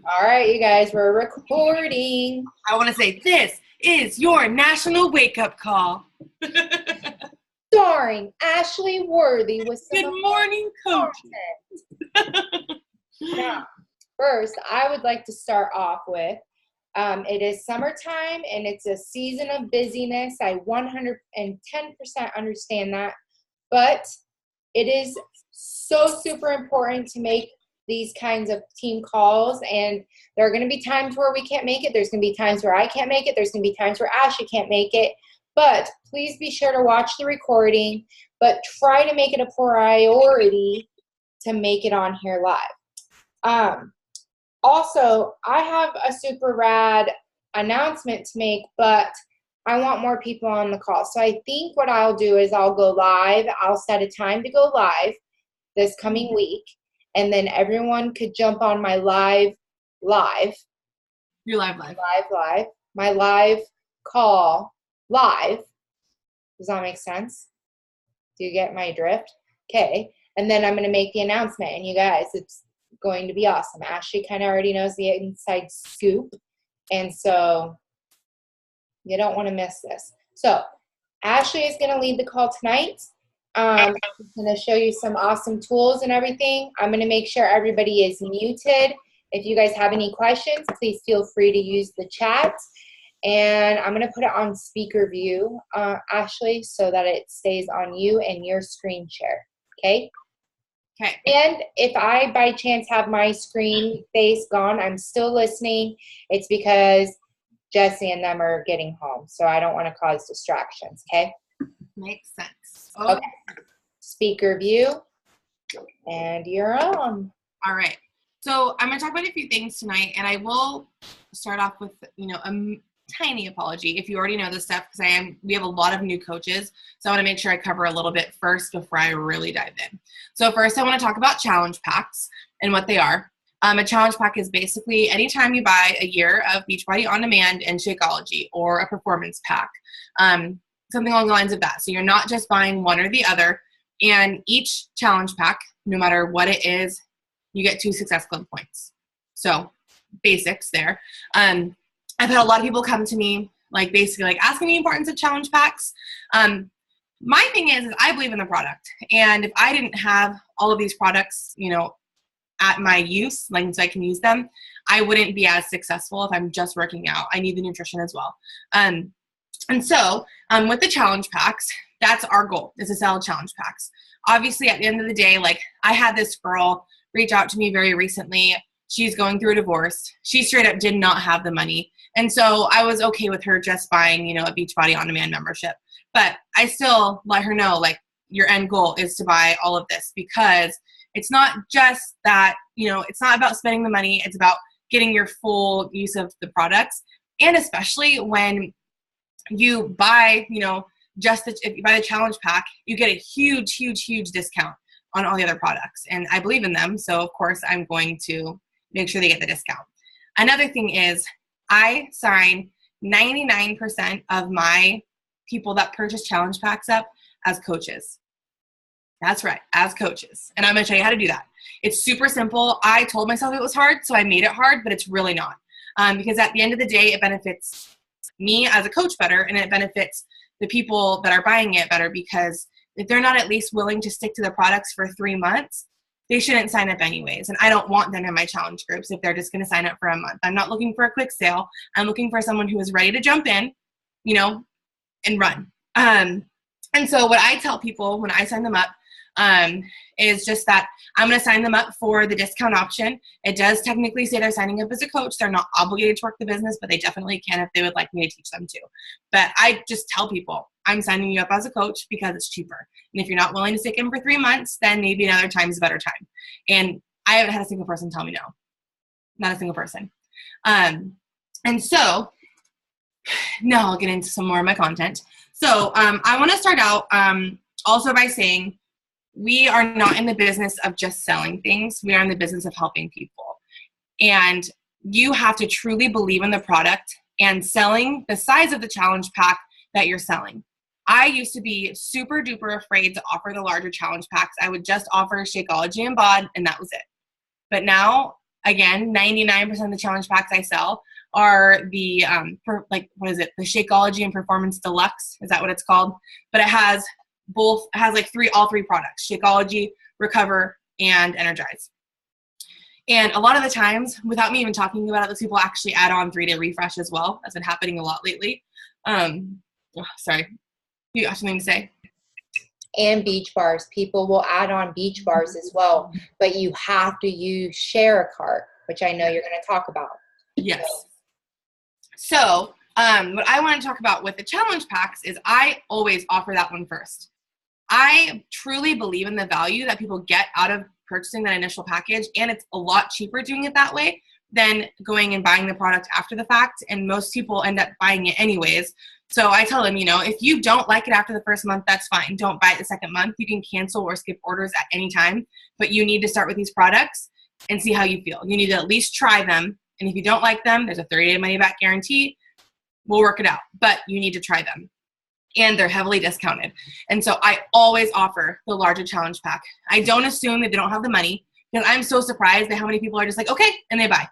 All right, you guys, we're recording. I want to say this is your national wake-up call. Starring Ashley Worthy with some Good morning, coach. Now, first, I would like to start off with, it is summertime and it's a season of busyness. I 110% understand that, but it is so super important to make these kinds of team calls, and there are going to be times where we can't make it. There's going to be times where I can't make it. There's going to be times where Ashley can't make it, but please be sure to watch the recording, but try to make it a priority to make it on here live. Also, I have a super rad announcement to make, but I want more people on the call. So I think what I'll do is I'll go live. I'll set a time to go live this coming week, and then everyone could jump on my live. Your live. My live call live. Does that make sense? Do you get my drift? Okay. And then I'm going to make the announcement, and you guys, it's going to be awesome. Ashley kind of already knows the inside scoop, and so you don't want to miss this. So Ashley is going to lead the call tonight. She's going to show you some awesome tools and everything. I'm going to make sure everybody is muted. If you guys have any questions, please feel free to use the chat. And I'm going to put it on speaker view, Ashley, so that it stays on you and your screen share. Okay? Okay. And if I, by chance, have my screen face gone, I'm still listening. It's because Jesse and them are getting home, so I don't want to cause distractions, okay? Makes sense. Okay. Speaker view, and you're on. All right. So I'm going to talk about a few things tonight, and I will start off with, a tiny apology if you already know this stuff, because we have a lot of new coaches, so I want to make sure I cover a little bit first before I really dive in. So first, I want to talk about challenge packs and what they are. A challenge pack is basically anytime you buy a year of Beachbody On Demand and Shakeology, or a performance pack, something along the lines of that. So you're not just buying one or the other, and each challenge pack, no matter what it is, you get 2 Success Club points. So basics there. I've had a lot of people come to me basically asking me the importance of challenge packs. My thing is I believe in the product, and if I didn't have all of these products, at my use, so I can use them, I wouldn't be as successful if I'm just working out. I need the nutrition as well. And so with the challenge packs, that's our goal, is to sell challenge packs. Obviously, at the end of the day, I had this girl reach out to me very recently. She's going through a divorce. She straight up did not have the money. And so I was okay with her just buying, a Beachbody On Demand membership. But I still let her know, your end goal is to buy all of this, because it's not just that, it's not about spending the money. It's about getting your full use of the products. And especially when you buy, if you buy the challenge pack, you get a huge, huge, huge discount on all the other products. And I believe in them. So of course I'm going to make sure they get the discount. Another thing is I sign 99% of my people that purchase challenge packs up as coaches. That's right, as coaches. And I'm going to show you how to do that. It's super simple. I told myself it was hard, so I made it hard, but it's really not. Because at the end of the day, it benefits me as a coach better, and it benefits the people that are buying it better, because if they're not at least willing to stick to the products for 3 months, they shouldn't sign up anyways. And I don't want them in my challenge groups if they're just going to sign up for a month. I'm not looking for a quick sale. I'm looking for someone who is ready to jump in, and run. And so what I tell people when I sign them up is just that I'm going to sign them up for the discount option. It does technically say they're signing up as a coach. They're not obligated to work the business, but they definitely can if they would like me to teach them to. But I just tell people, I'm signing you up as a coach because it's cheaper. And if you're not willing to stick in for 3 months, then maybe another time is a better time. And I haven't had a single person tell me no. Not a single person. And so now I'll get into some more of my content. So I want to start out also by saying, we are not in the business of just selling things. We are in the business of helping people. And you have to truly believe in the product and selling the size of the challenge pack that you're selling. I used to be super duper afraid to offer the larger challenge packs. I would just offer Shakeology and BOD, and that was it. But now Again, 99% of the challenge packs I sell are the, the Shakeology and Performance Deluxe. Is that what it's called? But it has all three products: Shakeology, Recover, and Energize. And a lot of the times, without me even talking about it, those people actually add on 3-day refresh as well. That's been happening a lot lately. Sorry. You have something to say? And beach bars. People will add on beach bars as well, but you have to use share a cart, which I know you're going to talk about. Yes. So what I want to talk about with the challenge packs is I always offer that one first. I truly believe in the value that people get out of purchasing that initial package, and it's a lot cheaper doing it that way than going and buying the product after the fact, and most people end up buying it anyways. So I tell them, if you don't like it after the first month, that's fine. Don't buy it the second month. You can cancel or skip orders at any time, but you need to start with these products and see how you feel. You need to at least try them, and if you don't like them, there's a 30-day money-back guarantee. We'll work it out, but you need to try them. And they're heavily discounted. And so I always offer the larger challenge pack. I don't assume that they don't have the money, because I'm so surprised at how many people are just like, okay, and they buy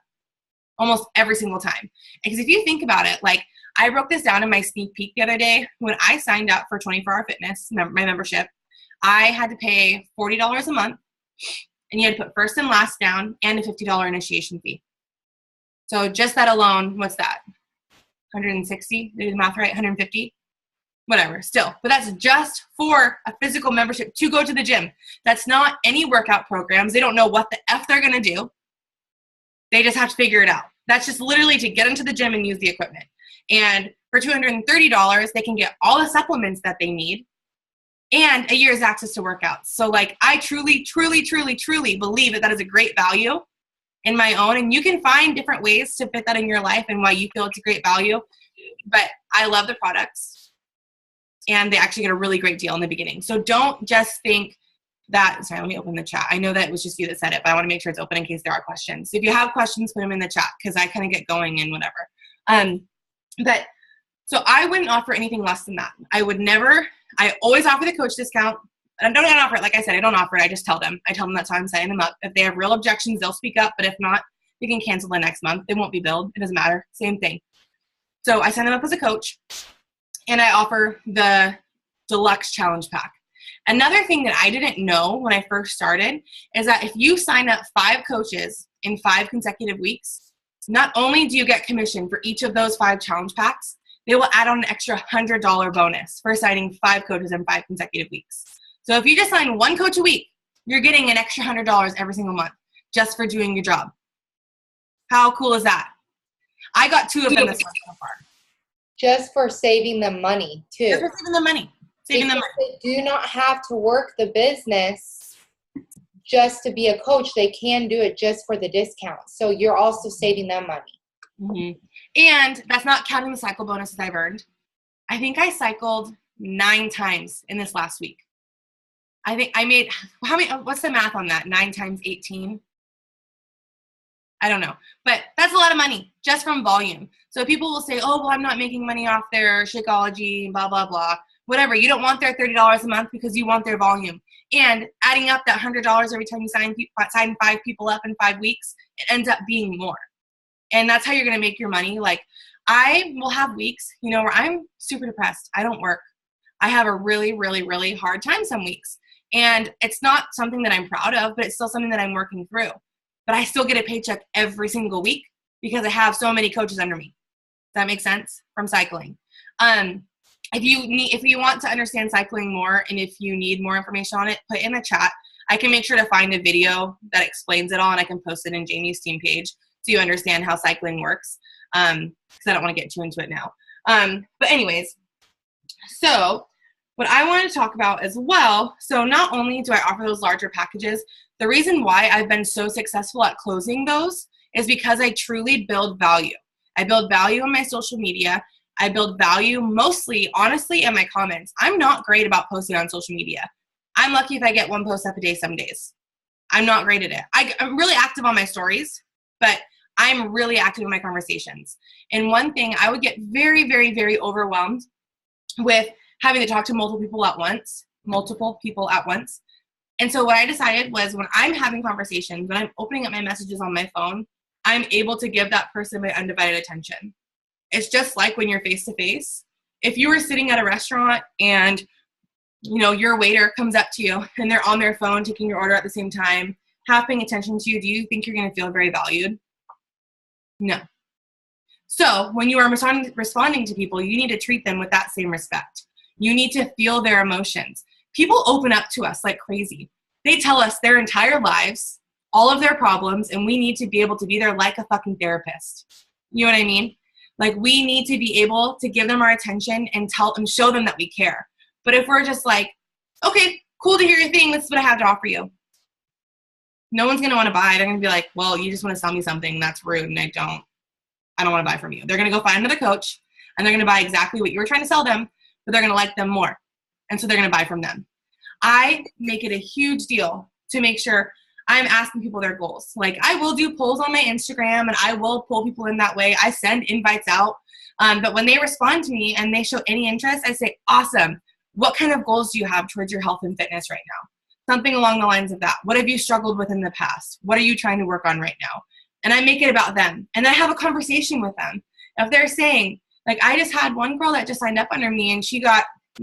almost every single time. Because if you think about it, like I broke this down in my sneak peek the other day. When I signed up for 24-Hour Fitness, my membership, I had to pay $40 a month, and you had to put first and last down and a $50 initiation fee. So just that alone, what's that? 160? Did I do the math right? 150? Whatever, still. But that's just for a physical membership to go to the gym. That's not any workout programs. They don't know what the F they're going to do. They just have to figure it out. That's just literally to get into the gym and use the equipment. And for $230, they can get all the supplements that they need and a year's access to workouts. So like I truly, truly, truly, truly believe that is a great value in my own. And you can find different ways to fit that in your life and why you feel it's a great value. But I love the products. And they actually get a really great deal in the beginning. So don't just think that, sorry, let me open the chat. I know that it was just you that said it, but I want to make sure it's open in case there are questions. So if you have questions, put them in the chat, because I kind of get going and whatever. So I wouldn't offer anything less than that. I always offer the coach discount. I don't offer it. Like I said, I don't offer it. I just tell them. I tell them that's how I'm setting them up. If they have real objections, they'll speak up. But if not, they can cancel the next month. They won't be billed. It doesn't matter. Same thing. So I sign them up as a coach. And I offer the deluxe challenge pack. Another thing that I didn't know when I first started is that if you sign up 5 coaches in 5 consecutive weeks, not only do you get commission for each of those 5 challenge packs, they will add on an extra $100 bonus for signing 5 coaches in 5 consecutive weeks. So if you just sign 1 coach a week, you're getting an extra $100 every single month just for doing your job. How cool is that? I got 2 of them this month so far. Just for saving them money, too. Just for saving them money. They do not have to work the business just to be a coach. They can do it just for the discount. So you're also saving them money. Mm-hmm. And that's not counting the cycle bonuses I've earned. I think I cycled 9 times in this last week. I think I made, what's the math on that? 9 times 18? I don't know. But that's a lot of money just from volume. So people will say, oh, well, I'm not making money off their Shakeology, blah, blah, blah. Whatever. You don't want their $30 a month because you want their volume. And adding up that $100 every time you sign 5 people up in 5 weeks, it ends up being more. And that's how you're going to make your money. Like, I will have weeks, where I'm super depressed. I don't work. I have a really, really, really hard time some weeks. And it's not something that I'm proud of, but it's still something that I'm working through. But I still get a paycheck every single week because I have so many coaches under me. Does that make sense? From cycling. If you want to understand cycling more and if you need more information on it, put in the chat. I can make sure to find a video that explains it all, and I can post it in Jamie's team page so you understand how cycling works. Because I don't want to get too into it now. But anyways, so what I want to talk about as well, so not only do I offer those larger packages, the reason why I've been so successful at closing those is because I truly build value. I build value on my social media. I build value mostly, honestly, in my comments. I'm not great about posting on social media. I'm lucky if I get 1 post up a day some days. I'm not great at it. I'm really active on my stories, but I'm really active in my conversations. And one thing, I would get very, very, very overwhelmed with having to talk to multiple people at once. And so what I decided was when I'm having conversations, when I'm opening up my messages on my phone, I'm able to give that person my undivided attention. It's just like when you're face to face. If you were sitting at a restaurant and, you know, your waiter comes up to you and they're on their phone taking your order at the same time, half paying attention to you, do you think you're going to feel very valued? No. So when you are responding to people, you need to treat them with that same respect. You need to feel their emotions. People open up to us like crazy. They tell us their entire lives, all of their problems, and we need to be able to be there like a fucking therapist. You know what I mean? Like, we need to be able to give them our attention and show them that we care. But if we're just like, okay, cool to hear your thing, this is what I have to offer you, no one's going to want to buy. They're going to be like, well, you just want to sell me something. That's rude, and I don't want to buy from you. They're going to go find another coach, and they're going to buy exactly what you were trying to sell them, but they're going to like them more. And so they're going to buy from them. I make it a huge deal to make sure I'm asking people their goals. Like, I will do polls on my Instagram, and I will pull people in that way. I send invites out. But when they respond to me and they show any interest, I say, awesome. What kind of goals do you have towards your health and fitness right now? Something along the lines of that. What have you struggled with in the past? What are you trying to work on right now? And I make it about them. And I have a conversation with them. If they're saying, like, I just had one girl that just signed up under me, and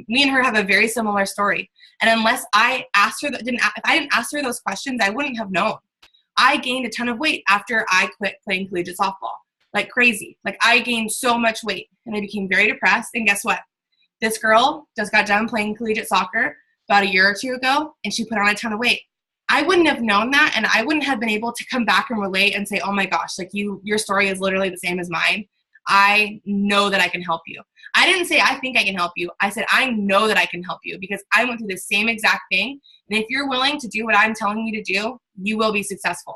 me and her have a very similar story. And unless I asked her, if I didn't ask her those questions, I wouldn't have known. I gained a ton of weight after I quit playing collegiate softball, like crazy. Like, I gained so much weight, and I became very depressed. And guess what? This girl just got done playing collegiate soccer about a year or two ago, and she put on a ton of weight. I wouldn't have known that, and I wouldn't have been able to come back and relate and say, oh my gosh, like, your story is literally the same as mine. I know that I can help you. I didn't say I think I can help you. I said I know that I can help you because I went through the same exact thing. And if you're willing to do what I'm telling you to do, you will be successful.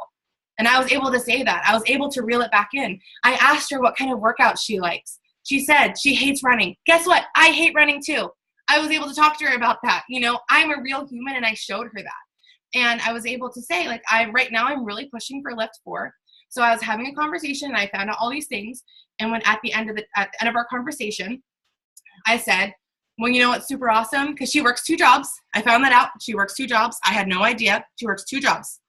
And I was able to say that. I was able to reel it back in. I asked her what kind of workouts she likes. She said she hates running. Guess what? I hate running too. I was able to talk to her about that. You know, I'm a real human, and I showed her that. And I was able to say, like, right now I'm really pushing for Lift 4. So I was having a conversation, and I found out all these things. And when at the end of our conversation, I said, well, you know what's super awesome? Because she works 2 jobs. I found that out. She works 2 jobs. I had no idea. She works 2 jobs.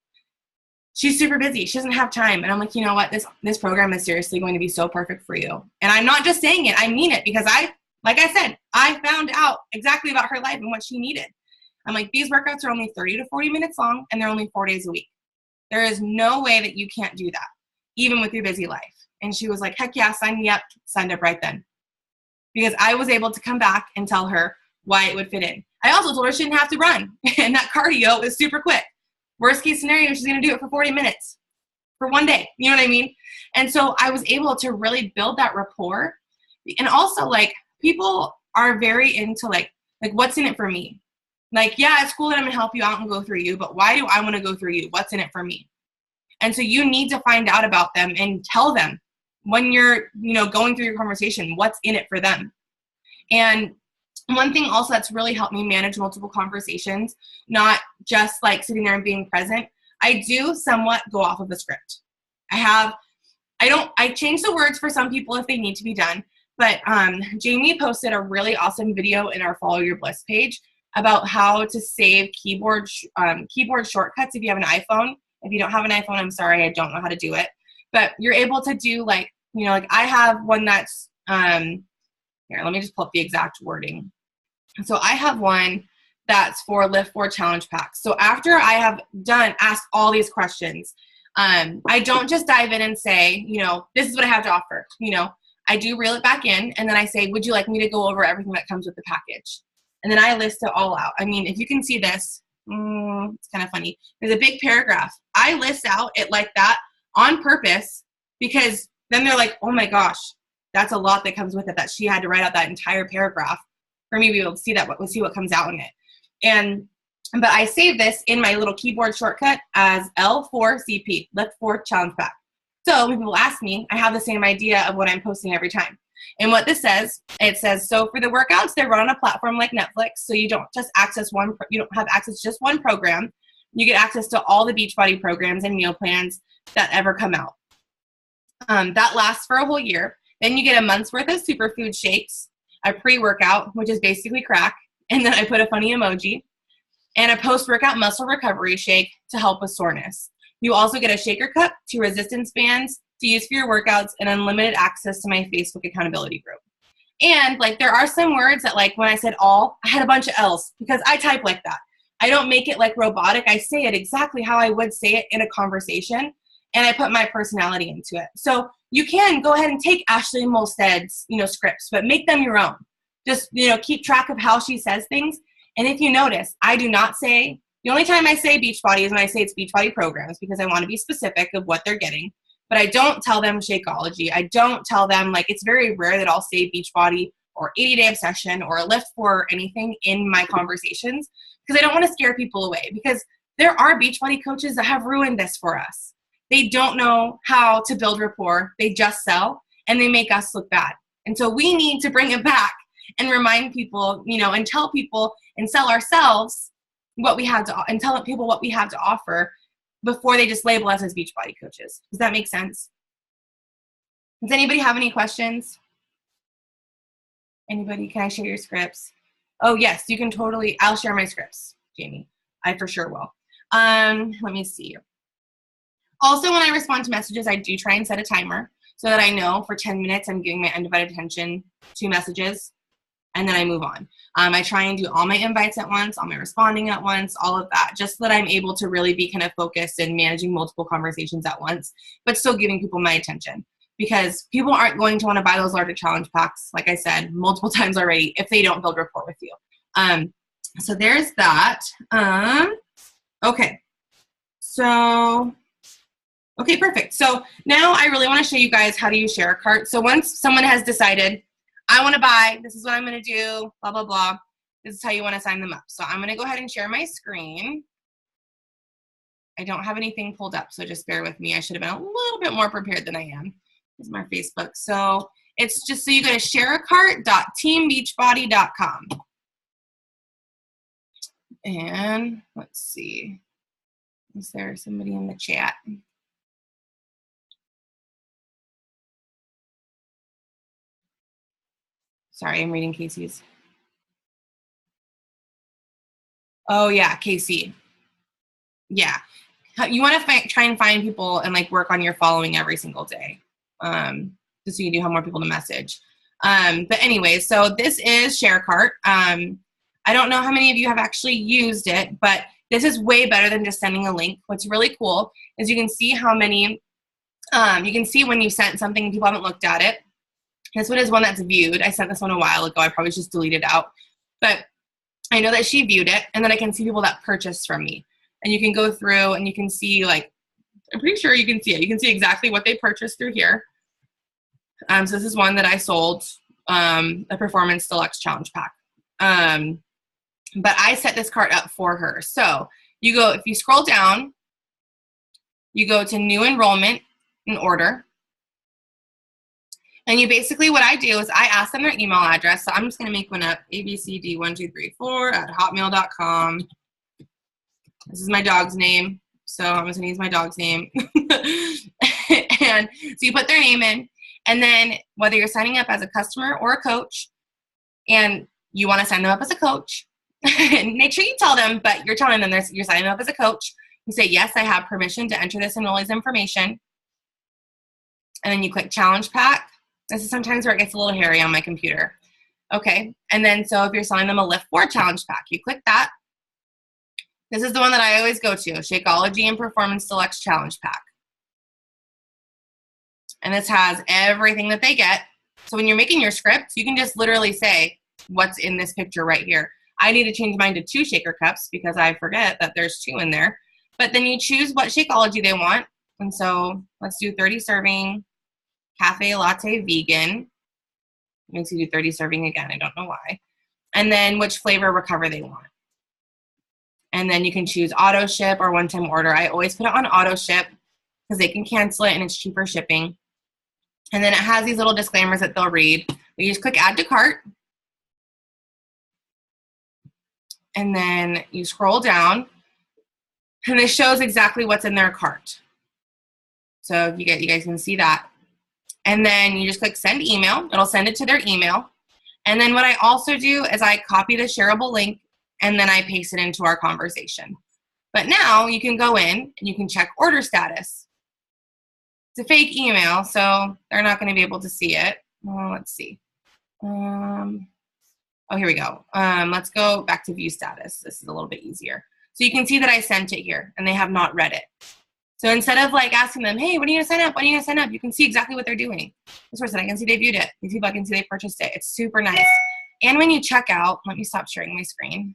She's super busy. She doesn't have time. And I'm like, you know what? This program is seriously going to be so perfect for you. And I'm not just saying it. I mean it, because like I said, I found out exactly about her life and what she needed. I'm like, these workouts are only 30 to 40 minutes long, and they're only 4 days a week. There is no way that you can't do that, even with your busy life. And she was like, heck yeah, sign me up. Signed up right then. Because I was able to come back and tell her why it would fit in. I also told her she didn't have to run. And that cardio is super quick. Worst case scenario, she's going to do it for 40 minutes for one day. You know what I mean? And so I was able to really build that rapport. And also, like, people are very into, like what's in it for me? Like, yeah, it's cool that I'm going to help you out and go through you, but why do I want to go through you? What's in it for me? And so you need to find out about them and tell them when you're, going through your conversation, what's in it for them. And one thing also that's really helped me manage multiple conversations, not just like sitting there and being present, I do somewhat go off of the script. I change the words for some people if they need to be done, but Jamie posted a really awesome video in our Follow Your Bliss page about how to save keyboard shortcuts if you have an iPhone. If you don't have an iPhone, I'm sorry, I don't know how to do it. But you're able to do like I have one that's, here, let me just pull up the exact wording. So I have one that's for Lift 4 Challenge Packs. So after I have asked all these questions, I don't just dive in and say, this is what I have to offer. I do reel it back in, and then I say, would you like me to go over everything that comes with the package? And then I list it all out. I mean, if you can see this, it's kind of funny. There's a big paragraph. I list out it like that on purpose, because then they're like, oh my gosh, that's a lot that comes with it, that she had to write out that entire paragraph for me to be able to see what comes out in it. But I save this in my little keyboard shortcut as L4CP, Lift 4 Challenge Pack. So when people ask me, I have the same idea of what I'm posting every time. And what this says, it says, so for the workouts, they're run on a platform like Netflix. So you don't have access to just one program. You get access to all the Beachbody programs and meal plans that ever come out. That lasts for a whole year. Then you get a month's worth of superfood shakes, a pre-workout, which is basically crack. And then I put a funny emoji. and a post-workout muscle recovery shake to help with soreness. You also get a shaker cup, 2 resistance bands to use for your workouts, and unlimited access to my Facebook accountability group. And like, there are some words that, like, when I said all, I had a bunch of L's because I type like that. I don't make it like robotic. I say it exactly how I would say it in a conversation, and I put my personality into it. So you can go ahead and take Ashley Molsted's, scripts, but make them your own. Just, keep track of how she says things. And if you notice, I do not say, the only time I say Beachbody is when I say it's Beachbody programs, because I want to be specific of what they're getting. But I don't tell them Shakeology. I don't tell them, like, it's very rare that I'll say Beachbody or 80-day obsession or a lift for anything in my conversations, because I don't want to scare people away, because there are Beachbody coaches that have ruined this for us. They don't know how to build rapport. They just sell, and they make us look bad. And so we need to bring it back and remind people, and tell people and sell ourselves what we have to, and tell people what we have to offer before they just label us as Beachbody coaches. Does that make sense? Does anybody have any questions? Anybody? Can I share your scripts? Oh, yes, you can totally. I'll share my scripts, Jamie. I for sure will. Let me see. Also, when I respond to messages, I do try and set a timer so that I know for 10 minutes I'm giving my undivided attention to messages, and then I move on. I try and do all my invites at once, all my responding at once, all of that, just so that I'm able to really be kind of focused and managing multiple conversations at once, but still giving people my attention. Because people aren't going to want to buy those larger challenge packs, like I said multiple times already, if they don't build rapport with you. So there's that. Okay. Okay, perfect. So now I really want to show you guys how to use Share a Cart. So once someone has decided, I want to buy, this is what I'm going to do, blah, blah, blah, this is how you want to sign them up. So I'm going to go ahead and share my screen. I don't have anything pulled up, so just bear with me. I should have been a little bit more prepared than I am. This is my Facebook. So it's just, so you go to shareacart.teambeachbody.com. And let's see. Is there somebody in the chat? Sorry, I'm reading Casey's. Oh, yeah, Casey. Yeah. You want to try and find people and like work on your following every single day, just so you do have more people to message. But anyway, so this is ShareCart. I don't know how many of you have actually used it, but this is way better than just sending a link. What's really cool is you can see how many, you can see when you sent something and people haven't looked at it. This one is one that's viewed. I sent this one a while ago. I probably just deleted it out. But I know that she viewed it, and then I can see people that purchased from me. And you can go through and you can see, like, I'm pretty sure you can see it. You can see exactly what they purchased through here. So this is one that I sold, a Performance Deluxe Challenge Pack. But I set this cart up for her. So you go, if you scroll down, you go to New Enrollment and Order. And you basically, what I do is I ask them their email address. So I'm just going to make one up, abcd1234@hotmail.com. This is my dog's name. So I'm just going to use my dog's name. And so you put their name in. And then whether you're signing up as a customer or a coach, and you want to sign them up as a coach, make sure you tell them, but you're telling them you're signing them up as a coach. You say, yes, I have permission to enter this enrollee's information. And then you click Challenge Pack. This is sometimes where it gets a little hairy on my computer. Okay, and then so if you're selling them a Lift 4 Challenge Pack, you click that. This is the one that I always go to, Shakeology and Performance Deluxe Challenge Pack. And this has everything that they get. So when you're making your script, you can just literally say what's in this picture right here. I need to change mine to 2 shaker cups because I forget that there's 2 in there. But then you choose what Shakeology they want. And so let's do 30 serving. Cafe latte vegan. Makes you do 30 serving again. I don't know why. And then which flavor recover they want. And then you can choose auto ship or one-time order. I always put it on auto ship because they can cancel it and it's cheaper shipping. And then it has these little disclaimers that they'll read. You just click add to cart. And then you scroll down and it shows exactly what's in their cart. So you guys can see that. And then you just click send email. It'll send it to their email. And then what I also do is I copy the shareable link and then I paste it into our conversation. But now you can go in and you can check order status. It's a fake email, so they're not going to be able to see it. Well, let's see. Oh, here we go. Let's go back to view status. This is a little bit easier. So you can see that I sent it here and they have not read it. So instead of like asking them, hey, when are you gonna sign up? When are you gonna sign up? You can see exactly what they're doing. This person, I can see they viewed it. These people, I can see they purchased it. It's super nice. And when you check out, let me stop sharing my screen.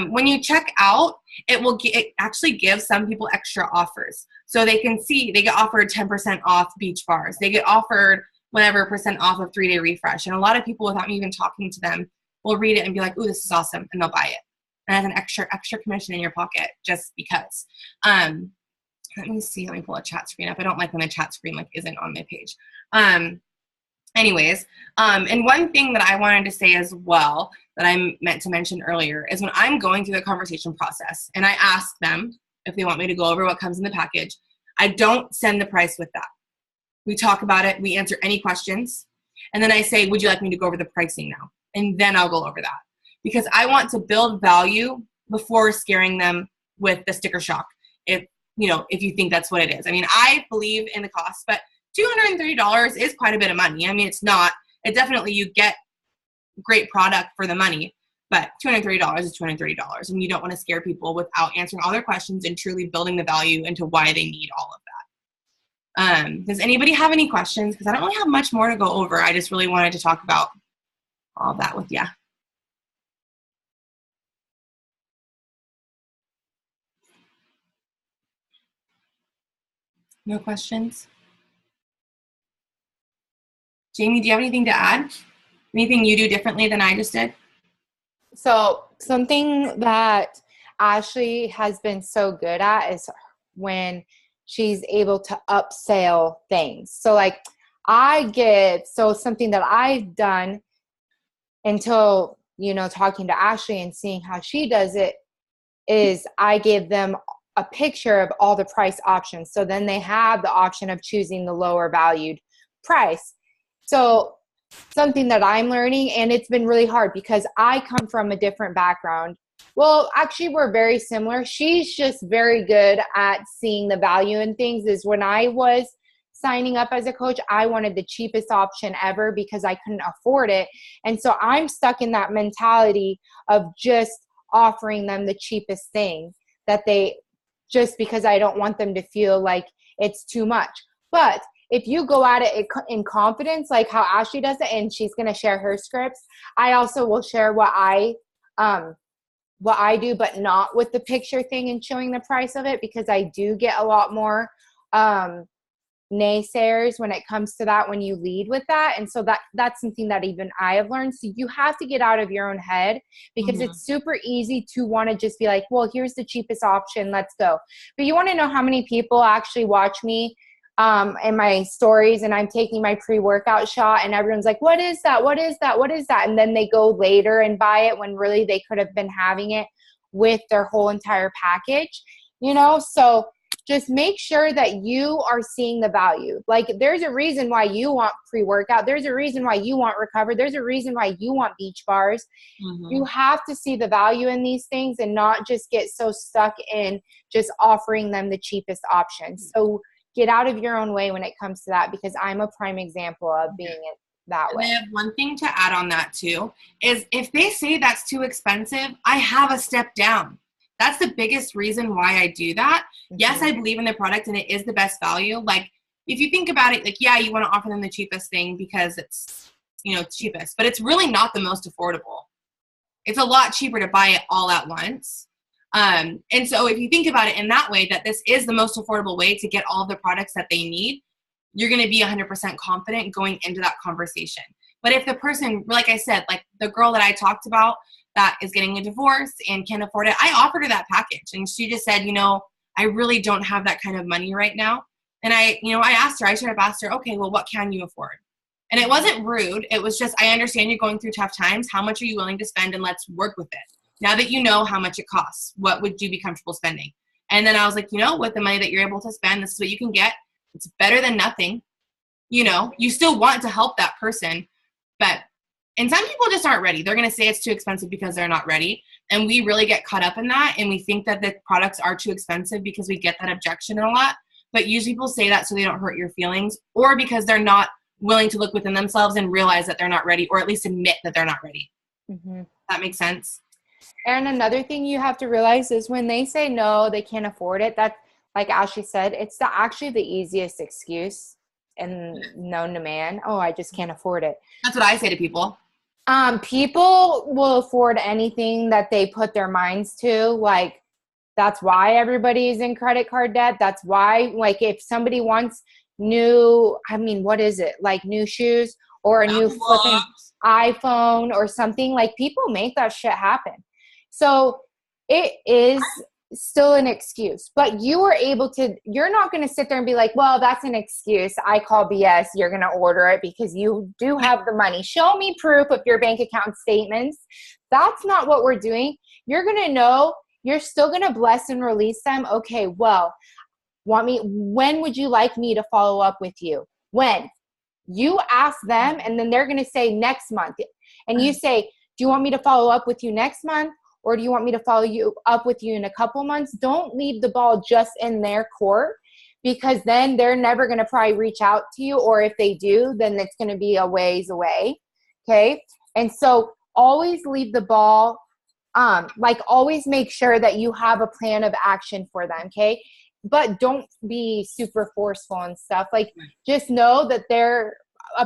When you check out, it actually gives some people extra offers. So they can see, they get offered 10% off beach bars. They get offered whatever percent off of 3-day refresh. And a lot of people, without me even talking to them, will read it and be like, ooh, this is awesome. And they'll buy it. And has an extra commission in your pocket just because. Let me see. Let me pull a chat screen up. I don't like when the chat screen like isn't on my page. Anyways, and one thing that I wanted to say as well that I meant to mention earlier is when I'm going through the conversation process and I ask them if they want me to go over what comes in the package, I don't send the price with that. We talk about it. We answer any questions. And then I say, would you like me to go over the pricing now? And then I'll go over that. Because I want to build value before scaring them with the sticker shock. If you think that's what it is. I mean, I believe in the cost, but $230 is quite a bit of money. I mean, it's not. It definitely, you get great product for the money, but $230 is $230. And you don't want to scare people without answering all their questions and truly building the value into why they need all of that. Does anybody have any questions? Because I don't really have much more to go over. I just really wanted to talk about all of that with you. No questions? Jamie, do you have anything to add? Anything you do differently than I just did? So something that Ashley has been so good at is when she's able to upsell things. So like something that I've done until, talking to Ashley and seeing how she does it is I give them a picture of all the price options. So then they have the option of choosing the lower valued price. So something that I'm learning, and it's been really hard because I come from a different background. Well, actually, we're very similar. She's just very good at seeing the value in things. Is when I was signing up as a coach, I wanted the cheapest option ever because I couldn't afford it. And so I'm stuck in that mentality of just offering them the cheapest thing just because I don't want them to feel like it's too much. But if you go at it in confidence, like how Ashley does it, and she's going to share her scripts, I also will share what I do, but not with the picture thing and showing the price of it, because I do get a lot more naysayers when it comes to that when you lead with that. And so that's something that even I have learned. So you have to get out of your own head, because it's super easy to want to just be like, well, here's the cheapest option, let's go. But you want to know how many people actually watch me in my stories and I'm taking my pre-workout shot and everyone's like, what is that? What is that? What is that? And then they go later and buy it when really they could have been having it with their whole entire package, So just make sure that you are seeing the value. Like there's a reason why you want pre-workout. There's a reason why you want recover. There's a reason why you want beach bars. You have to see the value in these things and not just get so stuck in just offering them the cheapest option. So get out of your own way when it comes to that, because I'm a prime example of being it that way. I have one thing to add on that too, is if they say that's too expensive, I have a step down. That's the biggest reason why I do that. Yes, I believe in the product and it is the best value. Like if you think about it, like, yeah, you want to offer them the cheapest thing because it's, cheapest, but it's really not the most affordable. It's a lot cheaper to buy it all at once. And so if you think about it in that way, that this is the most affordable way to get all of the products that they need, you're going to be 100% confident going into that conversation. But if the person, like I said, like the girl that I talked about that is getting a divorce and can't afford it, I offered her that package and she just said, I really don't have that kind of money right now. And I asked her, I should have asked her, okay, well, what can you afford? And it wasn't rude. It was just, I understand you're going through tough times. How much are you willing to spend? And let's work with it. Now that you know how much it costs, what would you be comfortable spending? And then I was like, with the money that you're able to spend, this is what you can get. It's better than nothing. You still want to help that person, but And some people just aren't ready. They're going to say it's too expensive because they're not ready. And we really get caught up in that. And we think that the products are too expensive because we get that objection a lot. But usually people say that so they don't hurt your feelings, or because they're not willing to look within themselves and realize that they're not ready, or at least admit that they're not ready. Mm-hmm. That makes sense. And another thing you have to realize is when they say no, they can't afford it. That, like Ashley said, it's actually the easiest excuse and known to man. Oh, I just can't afford it. That's what I say to people. People will afford anything that they put their minds to. Like, that's why everybody's in credit card debt. That's why, like, if somebody wants new, what is it? Like new shoes or a new flipping iPhone or something, like people make that shit happen. So it is still an excuse, but you are able to, you're not going to sit there and be like, well, that's an excuse. I call BS. You're going to order it because you do have the money. Show me proof of your bank account statements. That's not what we're doing. You're going to know, you're still going to bless and release them. Okay, well, when would you like me to follow up with you? When? You ask them, and then they're going to say next month. And you say, do you want me to follow up with you next month? Or do you want me to follow you up with you in a couple months? Don't leave the ball just in their court, because then they're never going to probably reach out to you. Or if they do, then it's going to be a ways away. Okay. And so always leave the ball, always make sure that you have a plan of action for them. Okay. But don't be super forceful and stuff. Like, just know that they're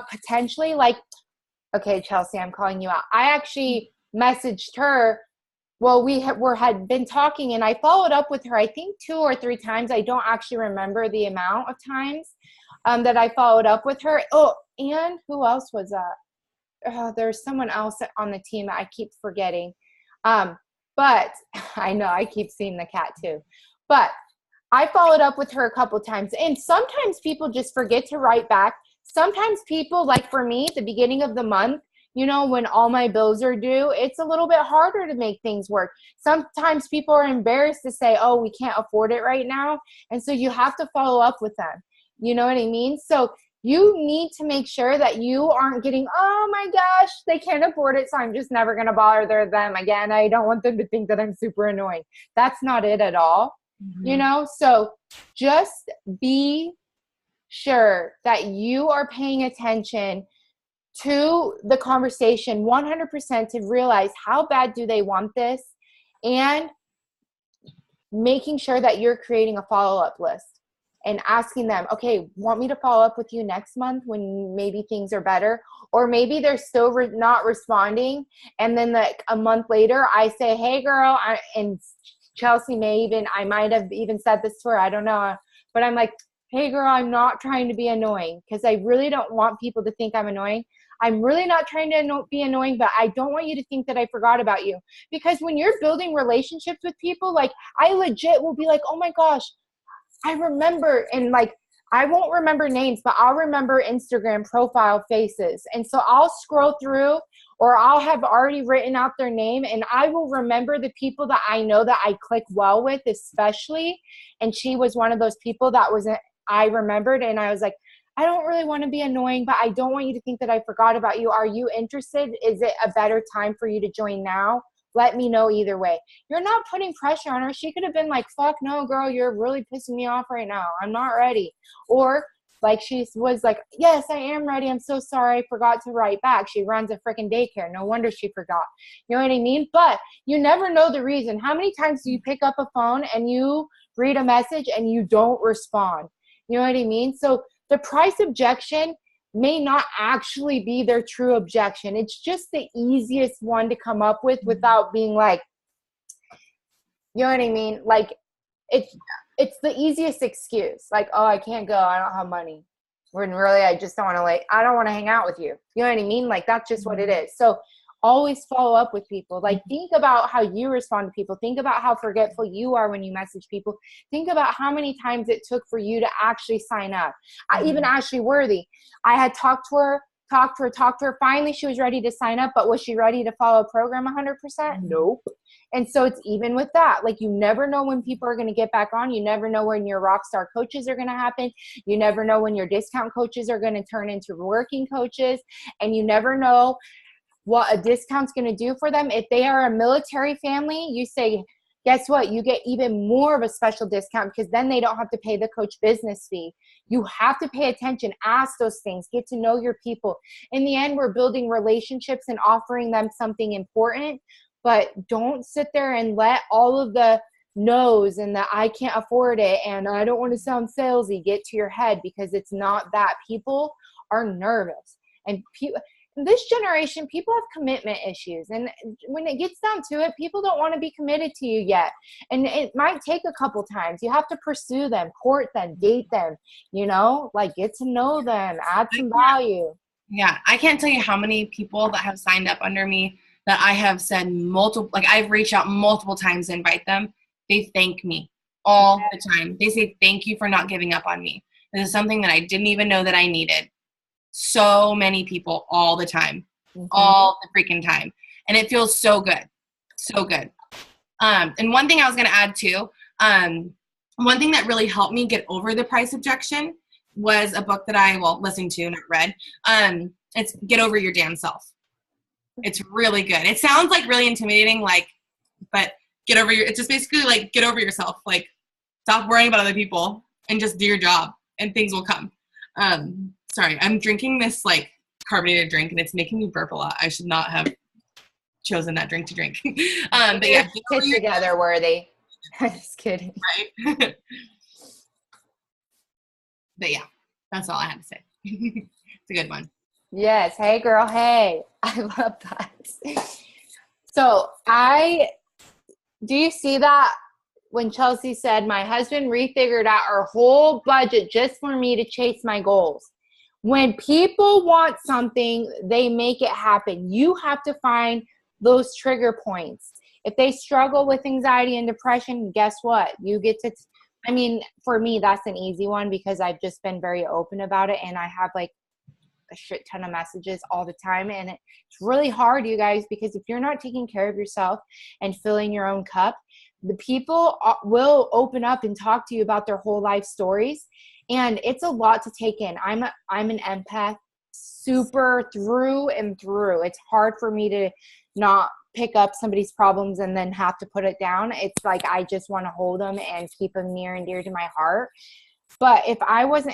potentially like, okay, Chelsea, I'm calling you out. I actually messaged her. Well, we had been talking, and I followed up with her, I think 2 or 3 times. I don't actually remember the amount of times that I followed up with her. Oh, and who else was that? There's someone else on the team that I keep forgetting. But I know I keep seeing the cat too. But I followed up with her a couple times, and sometimes people just forget to write back. Sometimes people, like for me, at the beginning of the month, when all my bills are due, it's a little bit harder to make things work. Sometimes people are embarrassed to say, oh, we can't afford it right now. And so you have to follow up with them. You know what I mean? So you need to make sure that you aren't getting, oh my gosh, they can't afford it, so I'm just never going to bother them again. I don't want them to think that I'm super annoying. That's not it at all. Mm-hmm. So just be sure that you are paying attention to the conversation 100% to realize how bad do they want this, and making sure that you're creating a follow-up list and asking them, okay, want me to follow up with you next month when maybe things are better? Or maybe they're still not responding, and then like a month later I say, hey girl, and Chelsea I might have even said this to her, I don't know, but I'm like, hey girl, I'm not trying to be annoying, because I really don't want people to think I'm annoying. I'm really not trying to be annoying, but I don't want you to think that I forgot about you. Because when you're building relationships with people, like I legit will be like, oh my gosh, I remember, and like, I won't remember names, but I'll remember Instagram profile faces. And so I'll scroll through, or I'll have already written out their name, and I will remember the people that I know that I click well with, especially. And she was one of those people that I remembered, and I was like, I don't really want to be annoying, but I don't want you to think that I forgot about you. Are you interested? Is it a better time for you to join now? Let me know either way. You're not putting pressure on her. She could have been like, fuck no, girl, you're really pissing me off right now. I'm not ready. Or like she was like, yes, I am ready. I'm so sorry. I forgot to write back. She runs a freaking daycare. No wonder she forgot. You know what I mean? But you never know the reason. How many times do you pick up a phone and you read a message and you don't respond? You know what I mean? So the price objection may not actually be their true objection. It's just the easiest one to come up with without being like, you know what I mean? Like it's the easiest excuse. Like, oh, I can't go. I don't have money. When really, I just don't want to I don't want to hang out with you. You know what I mean? Like that's just what it is. So always follow up with people. Like think about how you respond to people. Think about how forgetful you are when you message people. Think about how many times it took for you to actually sign up. Even Ashley Worthy, I had talked to her. Finally, she was ready to sign up, but was she ready to follow a program 100%? Nope. And so it's even with that. Like you never know when people are going to get back on. You never know when your rock star coaches are going to happen. You never know when your discount coaches are going to turn into working coaches. And you never know what a discount's going to do for them. If they are a military family, you say, guess what? You get even more of a special discount because then they don't have to pay the coach business fee. You have to pay attention, ask those things, get to know your people. In the end, we're building relationships and offering them something important, but don't sit there and let all of the no's and the I can't afford it and I don't want to sound salesy get to your head, because it's not that. People are nervous, and this generation, people have commitment issues, and when it gets down to it, people don't want to be committed to you yet, and it might take a couple times. You have to pursue them, court them, date them, like get to know them, add some value. Yeah, I can't tell you how many people that have signed up under me that I have said I've reached out multiple times to invite them. They thank me all the time. They say, thank you for not giving up on me. This is something that I didn't even know that I needed. So many people all the time, all the freaking time. And it feels so good. So good. And one thing I was going to add too, one thing that really helped me get over the price objection was a book that I listened to, not read. It's Get Over Your Damn Self. It's really good. It sounds like really intimidating, but it's just basically like, get over yourself. Like, stop worrying about other people and just do your job and things will come. Sorry, I'm drinking this carbonated drink and it's making me burp a lot. I should not have chosen that drink to drink. But yeah. Get together, Worthy. I'm just kidding. Right? But yeah, that's all I had to say. It's a good one. Yes. Hey, girl. Hey. I love that. So do you see that when Chelsea said, my husband refigured out our whole budget just for me to chase my goals? When people want something, they make it happen. You have to find those trigger points. If they struggle with anxiety and depression, guess what? You get to, for me, that's an easy one because I've just been very open about it, and I have a shit ton of messages all the time, and it's really hard, you guys, because if you're not taking care of yourself and filling your own cup, the people will open up and talk to you about their whole life stories, and it's a lot to take in. I'm an empath, super through and through. It's hard for me to not pick up somebody's problems and then have to put it down. It's like I just want to hold them and keep them near and dear to my heart. But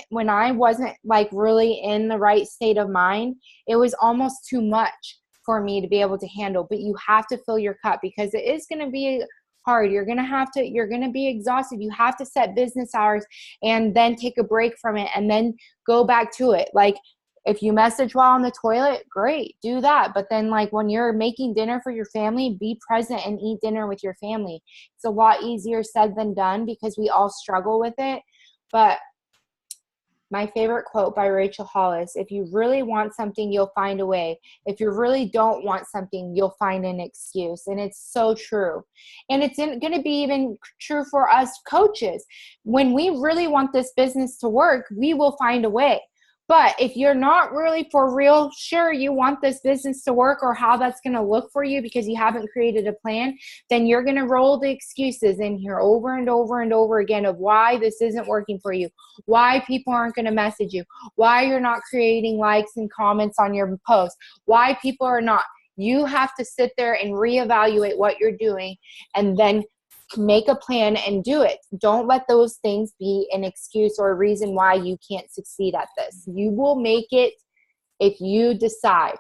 when I wasn't really in the right state of mind, it was almost too much for me to be able to handle. But you have to fill your cup because it is going to be hard. You're going to be exhausted. You have to set business hours and then take a break from it and then go back to it. If you message while on the toilet, great, do that. But then when you're making dinner for your family, be present and eat dinner with your family. It's a lot easier said than done because we all struggle with it. But my favorite quote by Rachel Hollis, if you really want something, you'll find a way. If you really don't want something, you'll find an excuse. And it's so true. And it's going to be even true for us coaches. When we really want this business to work, we will find a way. But if you're not really for real sure you want this business to work or how that's going to look for you because you haven't created a plan, then you're going to roll the excuses in here over and over and over again of why this isn't working for you, why people aren't going to message you, why you're not creating likes and comments on your posts, why people are not. You have to sit there and reevaluate what you're doing and then make a plan and do it. Don't let those things be an excuse or a reason why you can't succeed at this. You will make it if you decide.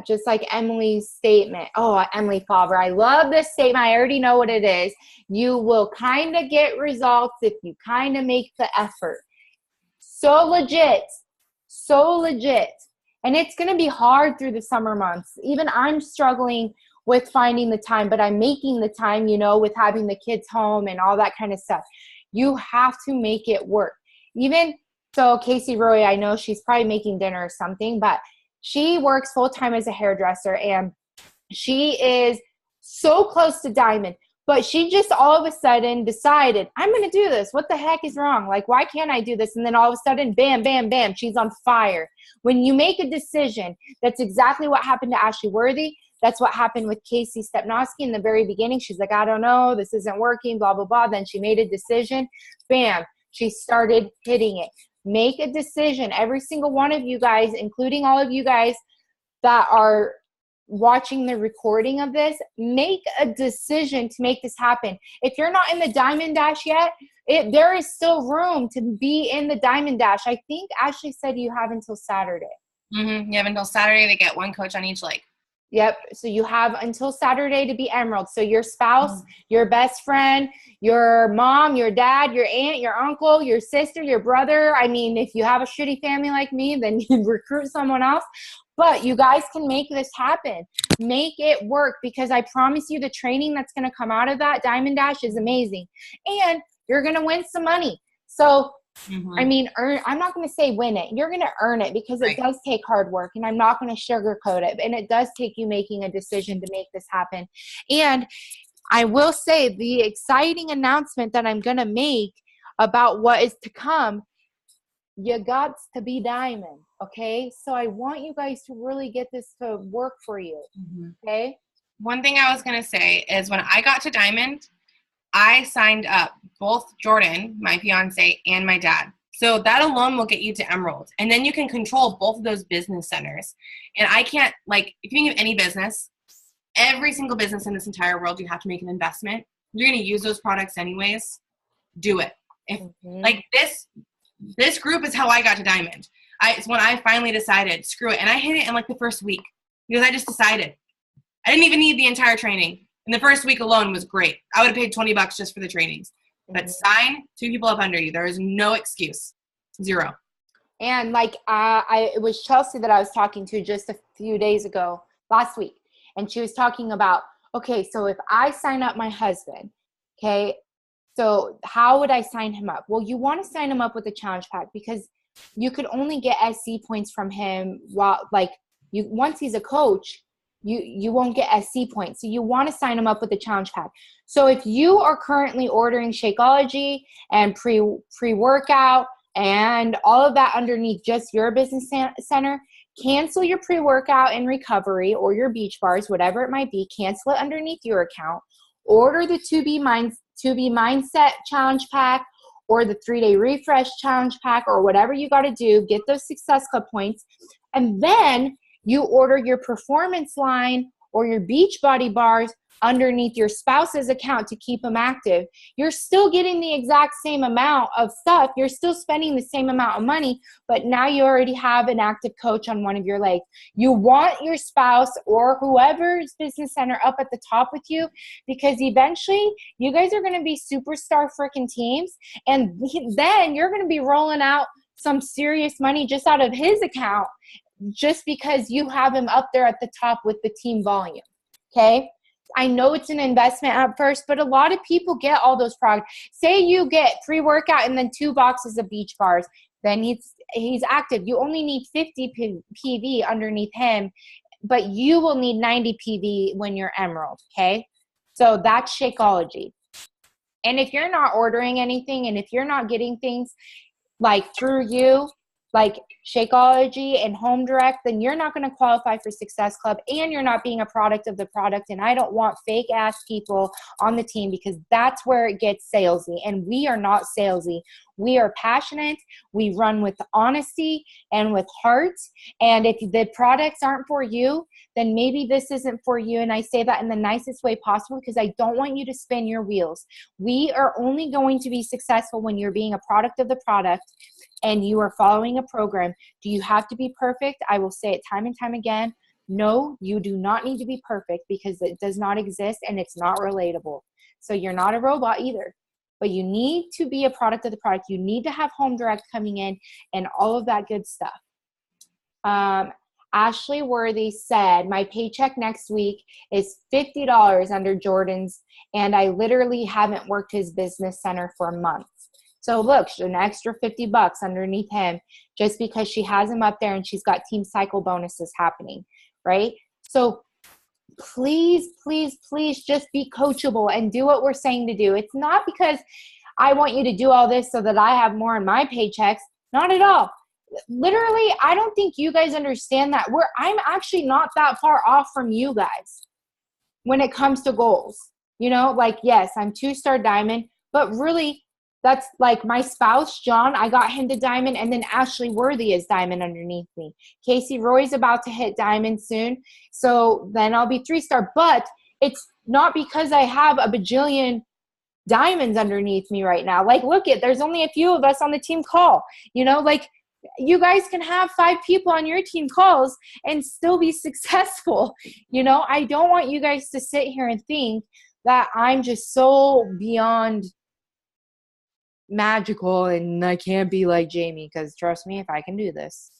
Just like Emily's statement. Oh, Emily Favre, I love this statement. I already know what it is. You will kind of get results if you kind of make the effort. So legit. So legit. And it's going to be hard through the summer months. Even I'm struggling with finding the time, but I'm making the time, with having the kids home and all that kind of stuff. You have to make it work. Even so, Casey Roy, I know she's probably making dinner or something, but she works full-time as a hairdresser and she is so close to diamond, but she just all of a sudden decided, I'm going to do this. What the heck is wrong? Why can't I do this? And then all of a sudden, bam, bam, bam, she's on fire. When you make a decision, that's exactly what happened to Ashley Worthy. That's what happened with Casey Stepnoski in the very beginning. She's like, I don't know, this isn't working, blah, blah, blah. Then she made a decision. Bam, she started hitting it. Make a decision. Every single one of you guys, including all of you guys that are watching the recording of this, make a decision to make this happen. If you're not in the Diamond Dash yet, there is still room to be in the Diamond Dash. I think Ashley said you have until Saturday. You have until Saturday to get one coach on each leg. Yep. So you have until Saturday to be Emerald. So your spouse, your best friend, your mom, your dad, your aunt, your uncle, your sister, your brother. I mean, if you have a shitty family like me, then you recruit someone else. But you guys can make this happen. Make it work, because I promise you the training that's going to come out of that Diamond Dash is amazing. And you're going to win some money. So I mean, I'm not going to say win it. You're going to earn it, because it does take hard work, and I'm not going to sugarcoat it. And it does take you making a decision to make this happen. And I will say the exciting announcement that I'm going to make about what is to come, you got to be Diamond. Okay. So I want you guys to really get this to work for you. Okay. One thing I was going to say is, when I got to Diamond, I signed up both Jordan, my fiance, and my dad. So that alone will get you to Emerald. And then you can control both of those business centers. And I can't, like, if you think of any business, every single business in this entire world, you have to make an investment. You're going to use those products anyways. Do it. If like this group is how I got to Diamond. It's when I finally decided, screw it. And I hit it in like the first week, because I just decided. I didn't even need the entire training. And the first week alone was great. I would have paid $20 just for the trainings. But sign 2 people up under you. There is no excuse. 0. And like it was Chelsea that I was talking to just a few days ago, last week. And she was talking about, okay, so if I sign up my husband, okay, so how would I sign him up? Well, you want to sign him up with a challenge pack, because you could only get SC points from him while, like, once he's a coach, you won't get SC points. So you want to sign them up with the challenge pack. So if you are currently ordering Shakeology and pre-workout and all of that underneath just your business center, cancel your pre-workout and recovery, or your beach bars, whatever it might be, cancel it underneath your account. Order the 2B Mindset challenge pack, or the 3-day refresh challenge pack, or whatever you got to do. Get those Success Club points. And then you order your performance line or your Beachbody bars underneath your spouse's account to keep them active. You're still getting the exact same amount of stuff. You're still spending the same amount of money, but now you already have an active coach on one of your legs. You want your spouse or whoever's business center up at the top with you, because eventually you guys are going to be superstar freaking teams. And then you're going to be rolling out some serious money just out of his account, just because you have him up there at the top with the team volume. Okay. I know it's an investment at first, but a lot of people get all those products. Say you get pre-workout and then 2 boxes of beach bars, then he's active. You only need 50 PV underneath him, but you will need 90 PV when you're Emerald. Okay. So that's Shakeology. And if you're not ordering anything, and if you're not getting things like through you, like Shakeology and Home Direct, then you're not going to qualify for Success Club, and you're not being a product of the product. And I don't want fake ass people on the team, because that's where it gets salesy, and we are not salesy. We are passionate. We run with honesty and with heart. And if the products aren't for you, then maybe this isn't for you. And I say that in the nicest way possible, because I don't want you to spin your wheels. We are only going to be successful when you're being a product of the product and you are following a program. Do you have to be perfect? I will say it time and time again. No, you do not need to be perfect, because it does not exist and it's not relatable. So you're not a robot either, but you need to be a product of the product. You need to have Home Direct coming in and all of that good stuff. Ashley Worthy said, my paycheck next week is $50 under Jordan's, and I literally haven't worked his business center for months. So look, an extra $50 underneath him, just because she has him up there and she's got team cycle bonuses happening, right? So please, please, please just be coachable and do what we're saying to do. It's not because I want you to do all this so that I have more in my paychecks. Not at all. Literally, I don't think you guys understand that. I'm actually not that far off from you guys when it comes to goals. You know, like, yes, I'm 2-star diamond, but really, That's like my spouse, John, I got him to diamond, and then Ashley Worthy is diamond underneath me. Casey Roy's about to hit diamond soon. So then I'll be 3-star. But it's not because I have a bajillion diamonds underneath me right now. Like, look it, there's only a few of us on the team call. You know, like, you guys can have 5 people on your team calls and still be successful. You know, I don't want you guys to sit here and think that I'm just so beyond magical and I can't be like Jamie, because trust me, if I can do this,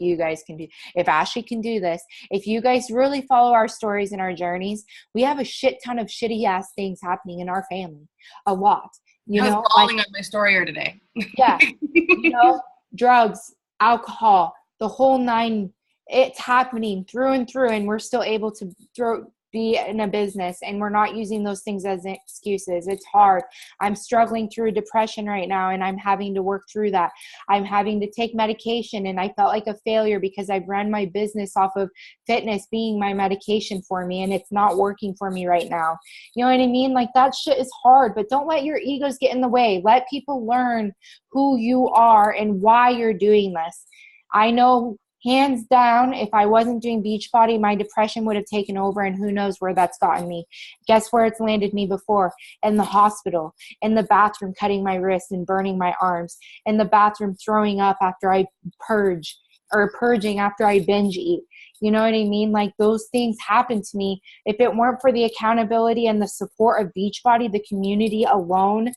you guys can do. If Ashley can do this, if you guys really follow our stories and our journeys, we have a shit ton of shitty ass things happening in our family. A lot. You know, following up my story here today. Yeah. You know, drugs, alcohol, the whole 9, it's happening through and through, and we're still able to be in a business, and we're not using those things as excuses. It's hard. I'm struggling through depression right now, and I'm having to work through that. I'm having to take medication, and I felt like a failure because I've run my business off of fitness being my medication for me, and it's not working for me right now. You know what I mean? Like, that shit is hard, but don't let your egos get in the way. Let people learn who you are and why you're doing this. I know hands down, if I wasn't doing Beachbody, my depression would have taken over, and who knows where that's gotten me. Guess where it's landed me before? In the hospital, in the bathroom, cutting my wrists and burning my arms, in the bathroom, throwing up after I purging after I binge eat. You know what I mean? Like, those things happen to me. If it weren't for the accountability and the support of Beachbody, the community alone,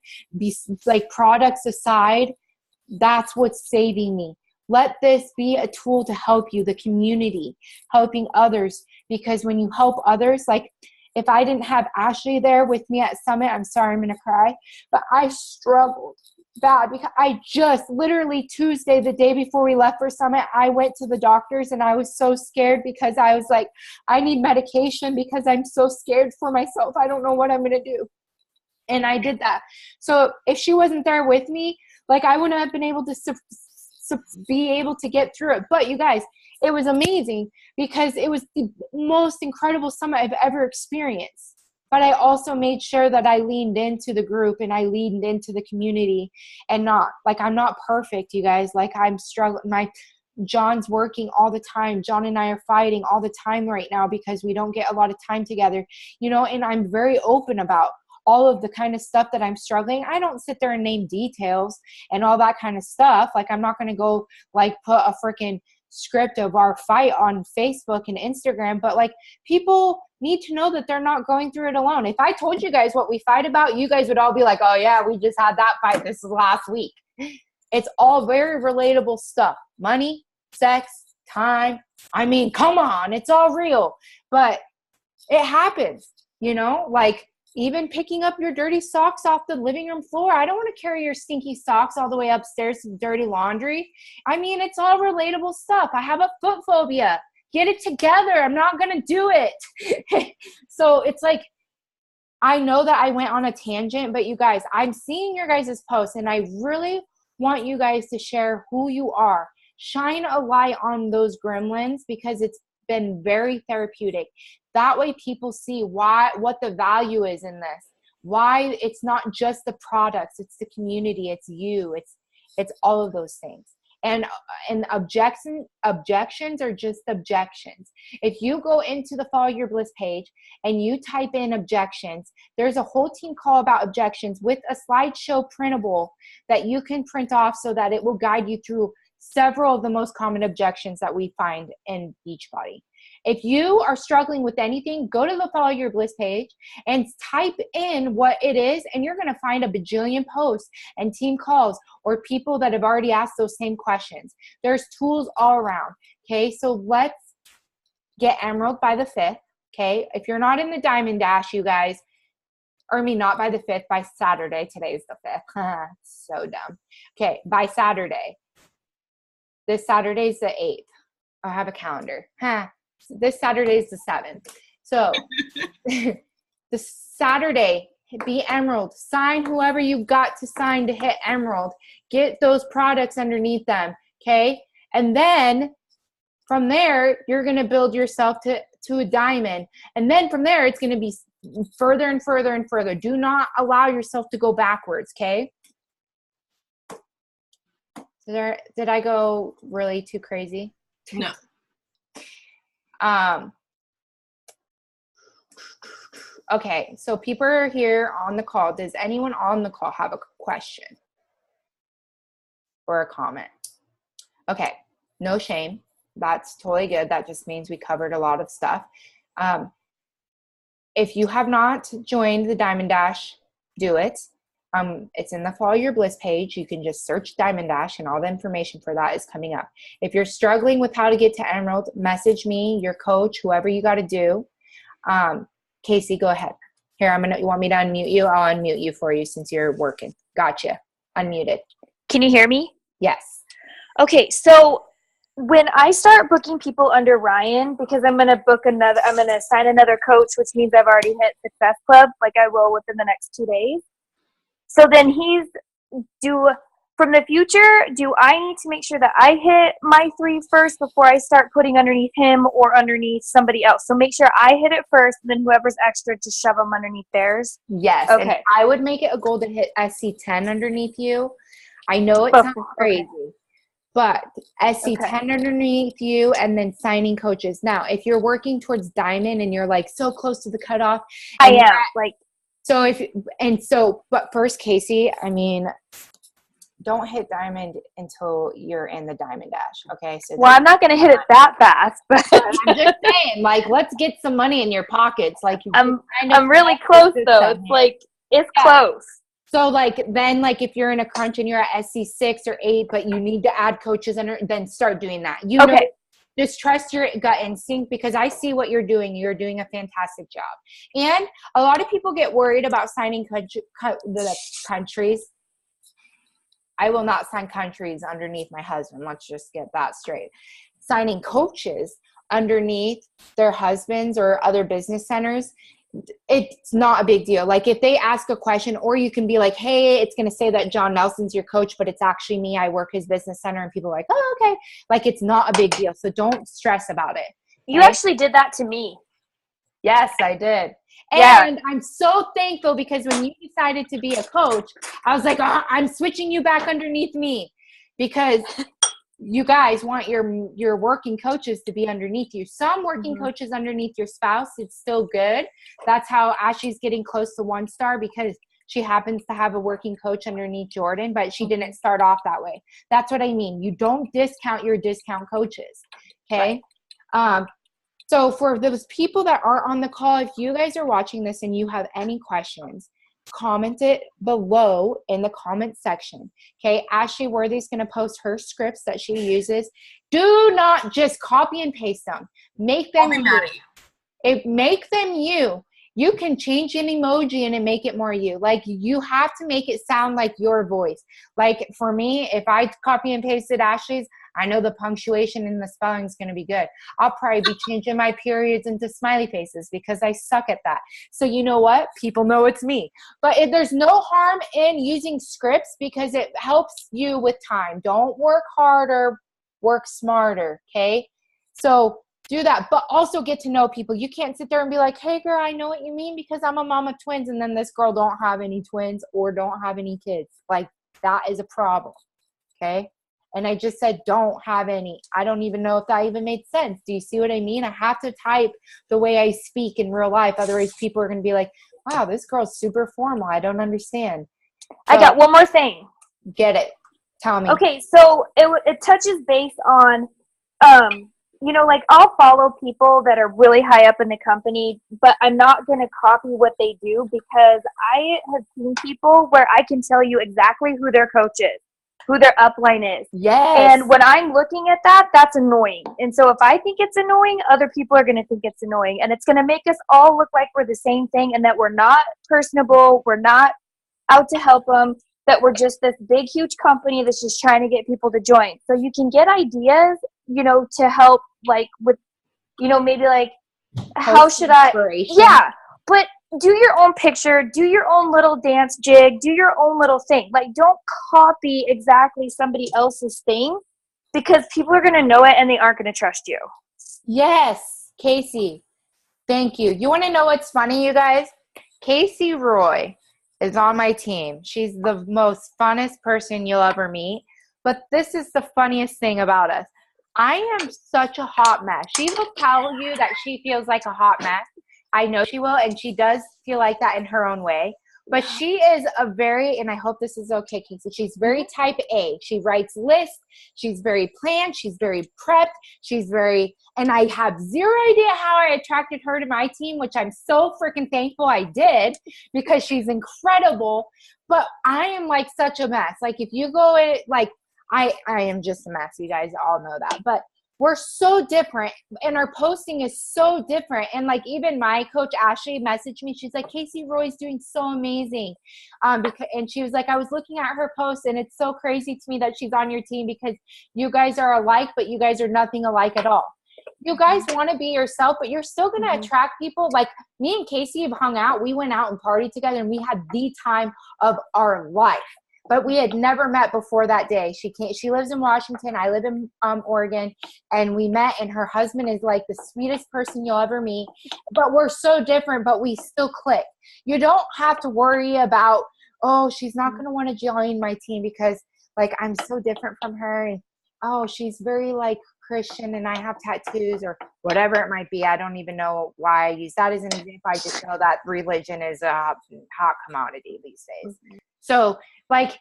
like, products aside, that's what's saving me. Let this be a tool to help you, the community, helping others. Because when you help others, like, if I didn't have Ashley there with me at Summit, I'm sorry, I'm going to cry, but I struggled bad because I just literally Tuesday, the day before we left for Summit, I went to the doctors and I was so scared because I was like, I need medication because I'm so scared for myself. I don't know what I'm going to do. And I did that. So if she wasn't there with me, like, I wouldn't have been able to be able to get through it. But you guys, it was amazing because it was the most incredible summit I've ever experienced. But I also made sure that I leaned into the group and I leaned into the community, and I'm not perfect, you guys. Like, I'm struggling. John's working all the time. John and I are fighting all the time right now because we don't get a lot of time together, you know, and I'm very open about all of the kind of stuff that I'm struggling. I don't sit there and name details and all that kind of stuff. Like, I'm not going to go like put a freaking script of our fight on Facebook and Instagram, but like, people need to know that they're not going through it alone. If I told you guys what we fight about, you guys would all be like, oh yeah, we just had that fight this last week. It's all very relatable stuff. Money, sex, time. I mean, come on, it's all real, but it happens, you know, like, even picking up your dirty socks off the living room floor. I don't want to carry your stinky socks all the way upstairs to dirty laundry. I mean, it's all relatable stuff. I have a foot phobia. Get it together. I'm not going to do it. So it's like, I know that I went on a tangent, but you guys, I'm seeing your guys' posts, and I really want you guys to share who you are. Shine a light on those gremlins, because it's been very therapeutic. That way people see what the value is in this. Why it's not just the products, it's the community, it's you, it's all of those things. And objections are just objections. If you go into the Follow Your Bliss page and you type in objections, there's a whole team call about objections with a slideshow printable that you can print off so that it will guide you through several of the most common objections that we find in Beachbody. If you are struggling with anything, go to the Follow Your Bliss page and type in what it is, and you're going to find a bajillion posts and team calls or people that have already asked those same questions. There's tools all around. Okay, so let's get Emerald by the 5th. Okay, if you're not in the Diamond Dash, you guys, not by the 5th, by Saturday. Today is the 5th. So dumb. Okay, by Saturday. This Saturday is the 8th. I have a calendar. This Saturday is the 7th. So the Saturday, be Emerald. Sign whoever you got to sign to hit Emerald. Get those products underneath them, okay? And then from there, you're going to build yourself to a diamond. And then from there, it's going to be further and further and further. Do not allow yourself to go backwards, okay? Did I go really too crazy? No. Okay, so people are here on the call. Does anyone on the call have a question or a comment? Okay, no shame. That's totally good. That just means we covered a lot of stuff. If you have not joined the Diamond Dash, do it. It's in the Follow Your Bliss page. You can just search Diamond Dash and all the information for that is coming up. If you're struggling with how to get to Emerald, message me, your coach, whoever you got to do. Casey, go ahead. Here, you want me to unmute you? I'll unmute you for you since you're working. Gotcha. Unmuted. Can you hear me? Yes. Okay, so when I start booking people under Ryan, because I'm going to sign another coach, which means I've already hit Success Club, like I will within the next 2 days. So then from the future, do I need to make sure that I hit my 3 first before I start putting underneath him or underneath somebody else? So make sure I hit it first, and then whoever's extra, just shove them underneath theirs. Yes. Okay. And I would make it a goal to hit SC10 underneath you. I know it sounds crazy, but SC10 underneath you and then signing coaches. Now, if you're working towards Diamond and you're like so close to the cutoff. I am. But first, Casey, I mean, don't hit Diamond until you're in the Diamond Dash. Okay. So I'm not going to hit it that fast, but I'm just saying, like, let's get some money in your pockets. Like, I'm really close though. It's like, it's close. So then if you're in a crunch and you're at SC6 or 8, but you need to add coaches then start doing that. Know, just trust your gut instinct because I see what you're doing. You're doing a fantastic job. And a lot of people get worried about signing the countries. I will not sign countries underneath my husband. Let's just get that straight. Signing coaches underneath their husbands or other business centers, it's not a big deal. Like if they ask a question, or you can be like, hey, it's going to say that John Nelson's your coach, but it's actually me. I work his business center, and people are like, oh, okay. Like it's not a big deal. So don't stress about it. Okay? You actually did that to me. Yes, I did. Yeah. And I'm so thankful because when you decided to be a coach, I was like, I'm switching you back underneath me because you guys want your working coaches to be underneath you. Some working coaches underneath your spouse, it's still good. That's how Ashley's getting close to 1 star because she happens to have a working coach underneath Jordan, but she didn't start off that way. That's what I mean. You don't discount your discount coaches. Okay. Right. So for those people that are on the call, if you guys are watching this and you have any questions, comment it below in the comment section. Okay, Ashley Worthy's going to post her scripts that she uses. Do not just copy and paste them. Make them you. Make them you. You can change an emoji and make it more you. Like you have to make it sound like your voice. Like for me, if I copy and pasted Ashley's, I know the punctuation and the spelling is going to be good. I'll probably be changing my periods into smiley faces because I suck at that. So you know what? People know it's me. But there's no harm in using scripts because it helps you with time. Don't work harder, work smarter, okay? So do that, but also get to know people. You can't sit there and be like, hey, girl, I know what you mean because I'm a mom of twins, and then this girl don't have any twins or don't have any kids. Like, that is a problem, okay? And I just said don't have any. I don't even know if that even made sense. Do you see what I mean? I have to type the way I speak in real life. Otherwise, people are going to be like, wow, this girl's super formal. I don't understand. So, I got one more thing. Get it. Tell me. Okay, so it touches base on, like I'll follow people that are really high up in the company, but I'm not going to copy what they do because I have seen people where I can tell you exactly who their coach is, who their upline is. Yes. And when I'm looking at that, that's annoying. And so if I think it's annoying, other people are going to think it's annoying. And it's going to make us all look like we're the same thing and that we're not personable, we're not out to help them, that we're just this big, huge company that's just trying to get people to join. So you can get ideas, to help like with, maybe like, how should I? Yeah. But do your own picture, do your own little dance jig, do your own little thing. Like, don't copy exactly somebody else's thing because people are going to know it and they aren't going to trust you. Yes, Casey. Thank you. You want to know what's funny, you guys? Casey Roy is on my team. She's the most funnest person you'll ever meet. But this is the funniest thing about us. I am such a hot mess. She will tell you that she feels like a hot mess. I know she will, and she does feel like that in her own way. But she is a very, and I hope this is okay, Casey, she's very type A. She writes lists. She's very planned. She's very prepped. She's very, and I have zero idea how I attracted her to my team, which I'm so freaking thankful I did because she's incredible. But I am like such a mess. Like if you go in, like I am just a mess. You guys all know that. But we're so different and our posting is so different. And like even my coach Ashley messaged me. She's like, Casey Roy's doing so amazing. And she was like, I was looking at her post and it's so crazy to me that she's on your team because you guys are alike, but you guys are nothing alike at all. You guys want to be yourself, but you're still going to attract people. Like me and Casey have hung out. We went out and partied together and we had the time of our life. But we had never met before that day. She lives in Washington. I live in Oregon. And we met, and her husband is like the sweetest person you'll ever meet. But we're so different, but we still click. You don't have to worry about, oh, she's not going to want to join my team because, like, I'm so different from her. And, oh, she's very, like, Christian and I have tattoos or whatever it might be. I don't even know why I use that as an example. I just know that religion is a hot commodity these days. So, like,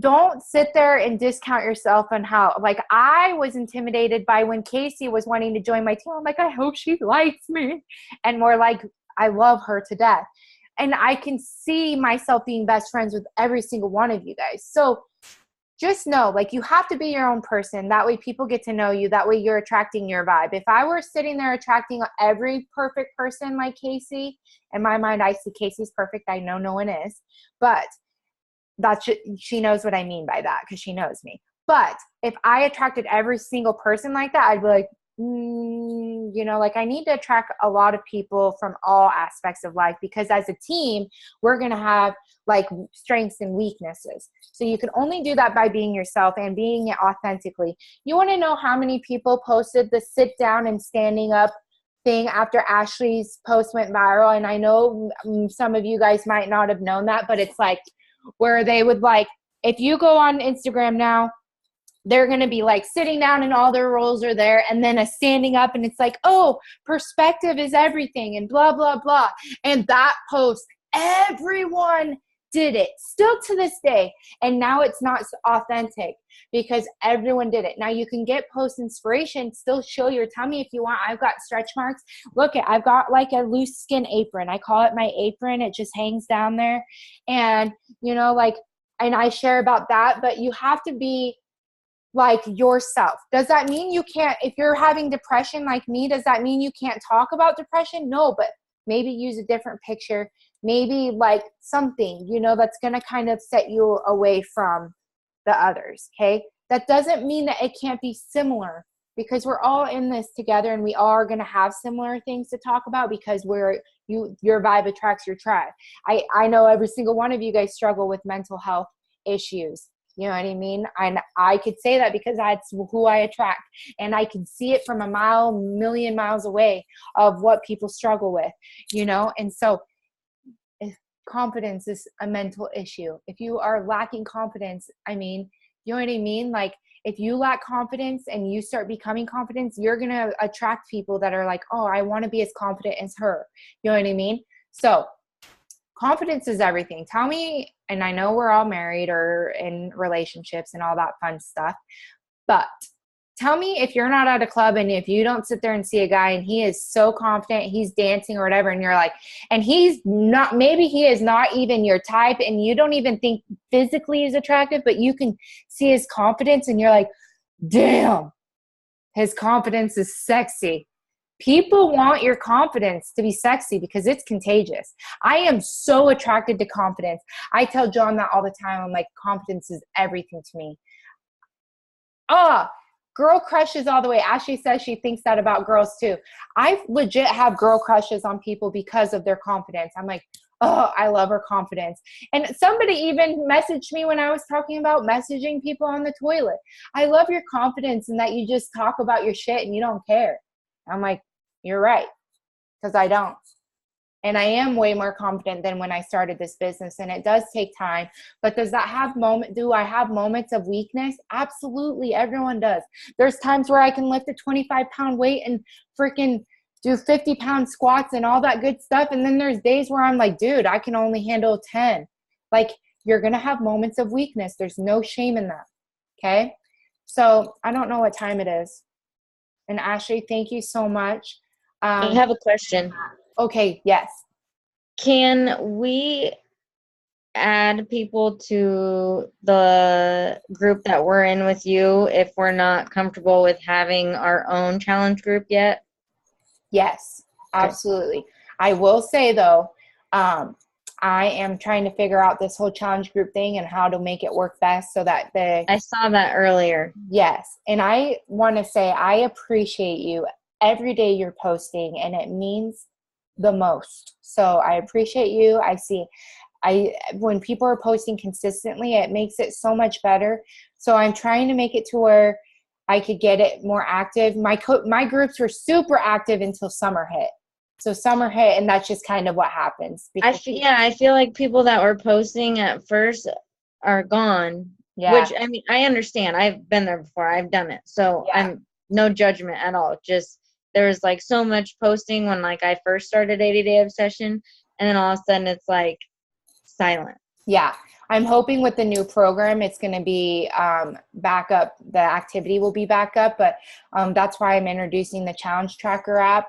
don't sit there and discount yourself on how, like, I was intimidated by when Casey was wanting to join my team. I'm like, I hope she likes me. And more like, I love her to death. And I can see myself being best friends with every single one of you guys. So just know, like, you have to be your own person. That way people get to know you. That way you're attracting your vibe. If I were sitting there attracting every perfect person like Casey, in my mind, I see Casey's perfect. I know no one is. But she knows what I mean by that because she knows me. But if I attracted every single person like that, I'd be like, you know, like I need to attract a lot of people from all aspects of life because as a team, we're going to have like strengths and weaknesses. So you can only do that by being yourself and being it authentically. You want to know how many people posted the sit down and standing up thing after Ashley's post went viral? And I know some of you guys might not have known that, but it's like, where they would like, if you go on Instagram now, they're going to be like sitting down and all their roles are there and then a standing up and it's like, oh, perspective is everything and blah, blah, blah. And that post, everyone did it still to this day. And now it's not authentic because everyone did it. Now you can get post inspiration, still show your tummy if you want. I've got stretch marks. Look, I've got like a loose skin apron. I call it my apron. It just hangs down there. And, you know, like, and I share about that, but you have to be like yourself. Does that mean you can't, if you're having depression like me, does that mean you can't talk about depression? No, but maybe use a different picture. Maybe like something, you know, that's going to kind of set you away from the others. Okay. That doesn't mean that it can't be similar because we're all in this together and we all are going to have similar things to talk about because your vibe attracts your tribe. I know every single one of you guys struggle with mental health issues. You know what I mean? And I could say that because that's who I attract. And I can see it from a million miles away of what people struggle with, you know? And so confidence is a mental issue. If you are lacking confidence, I mean, you know what I mean? Like if you lack confidence and you start becoming confident, you're going to attract people that are like, oh, I want to be as confident as her. You know what I mean? So confidence is everything. Tell me, and I know we're all married or in relationships and all that fun stuff, but tell me if you're not at a club and if you don't sit there and see a guy and he is so confident, he's dancing or whatever, and you're like, and he's not, maybe he is not even your type and you don't even think physically is attractive, but you can see his confidence and you're like, damn, his confidence is sexy. People want your confidence to be sexy because it's contagious. I am so attracted to confidence. I tell John that all the time. I'm like, confidence is everything to me. Girl crushes all the way. Ashley says she thinks that about girls too. I legit have girl crushes on people because of their confidence. I'm like, oh, I love her confidence. And somebody even messaged me when I was talking about messaging people on the toilet. I love your confidence and that you just talk about your shit and you don't care. I'm like, you're right, because I don't. And I am way more confident than when I started this business, and it does take time. But do I have moments of weakness? Absolutely. Everyone does. There's times where I can lift a 25-pound weight and freaking do 50-pound squats and all that good stuff. And then there's days where I'm like, dude, I can only handle 10. Like, you're going to have moments of weakness. There's no shame in that. Okay. So I don't know what time it is. And Ashley, thank you so much. I have a question. Okay. Yes. Can we add people to the group that we're in with you if we're not comfortable with having our own challenge group yet? Yes, absolutely. I will say though, I am trying to figure out this whole challenge group thing and how to make it work best so that I saw that earlier. Yes. And I want to say I appreciate you every day you're posting, and it means the most. So I appreciate you. When people are posting consistently, it makes it so much better. So I'm trying to make it to where I could get it more active. My groups were super active until summer hit. So summer hit, and that's just kind of what happens. I feel like people that were posting at first are gone. Yeah. Which, I mean, I understand. I've been there before. I've done it. So I'm no judgment at all. Just there's like so much posting when like I first started 80 Day Obsession, and then all of a sudden it's like silent. Yeah. I'm hoping with the new program, it's going to be back up. The activity will be back up, but that's why I'm introducing the Challenge Tracker app.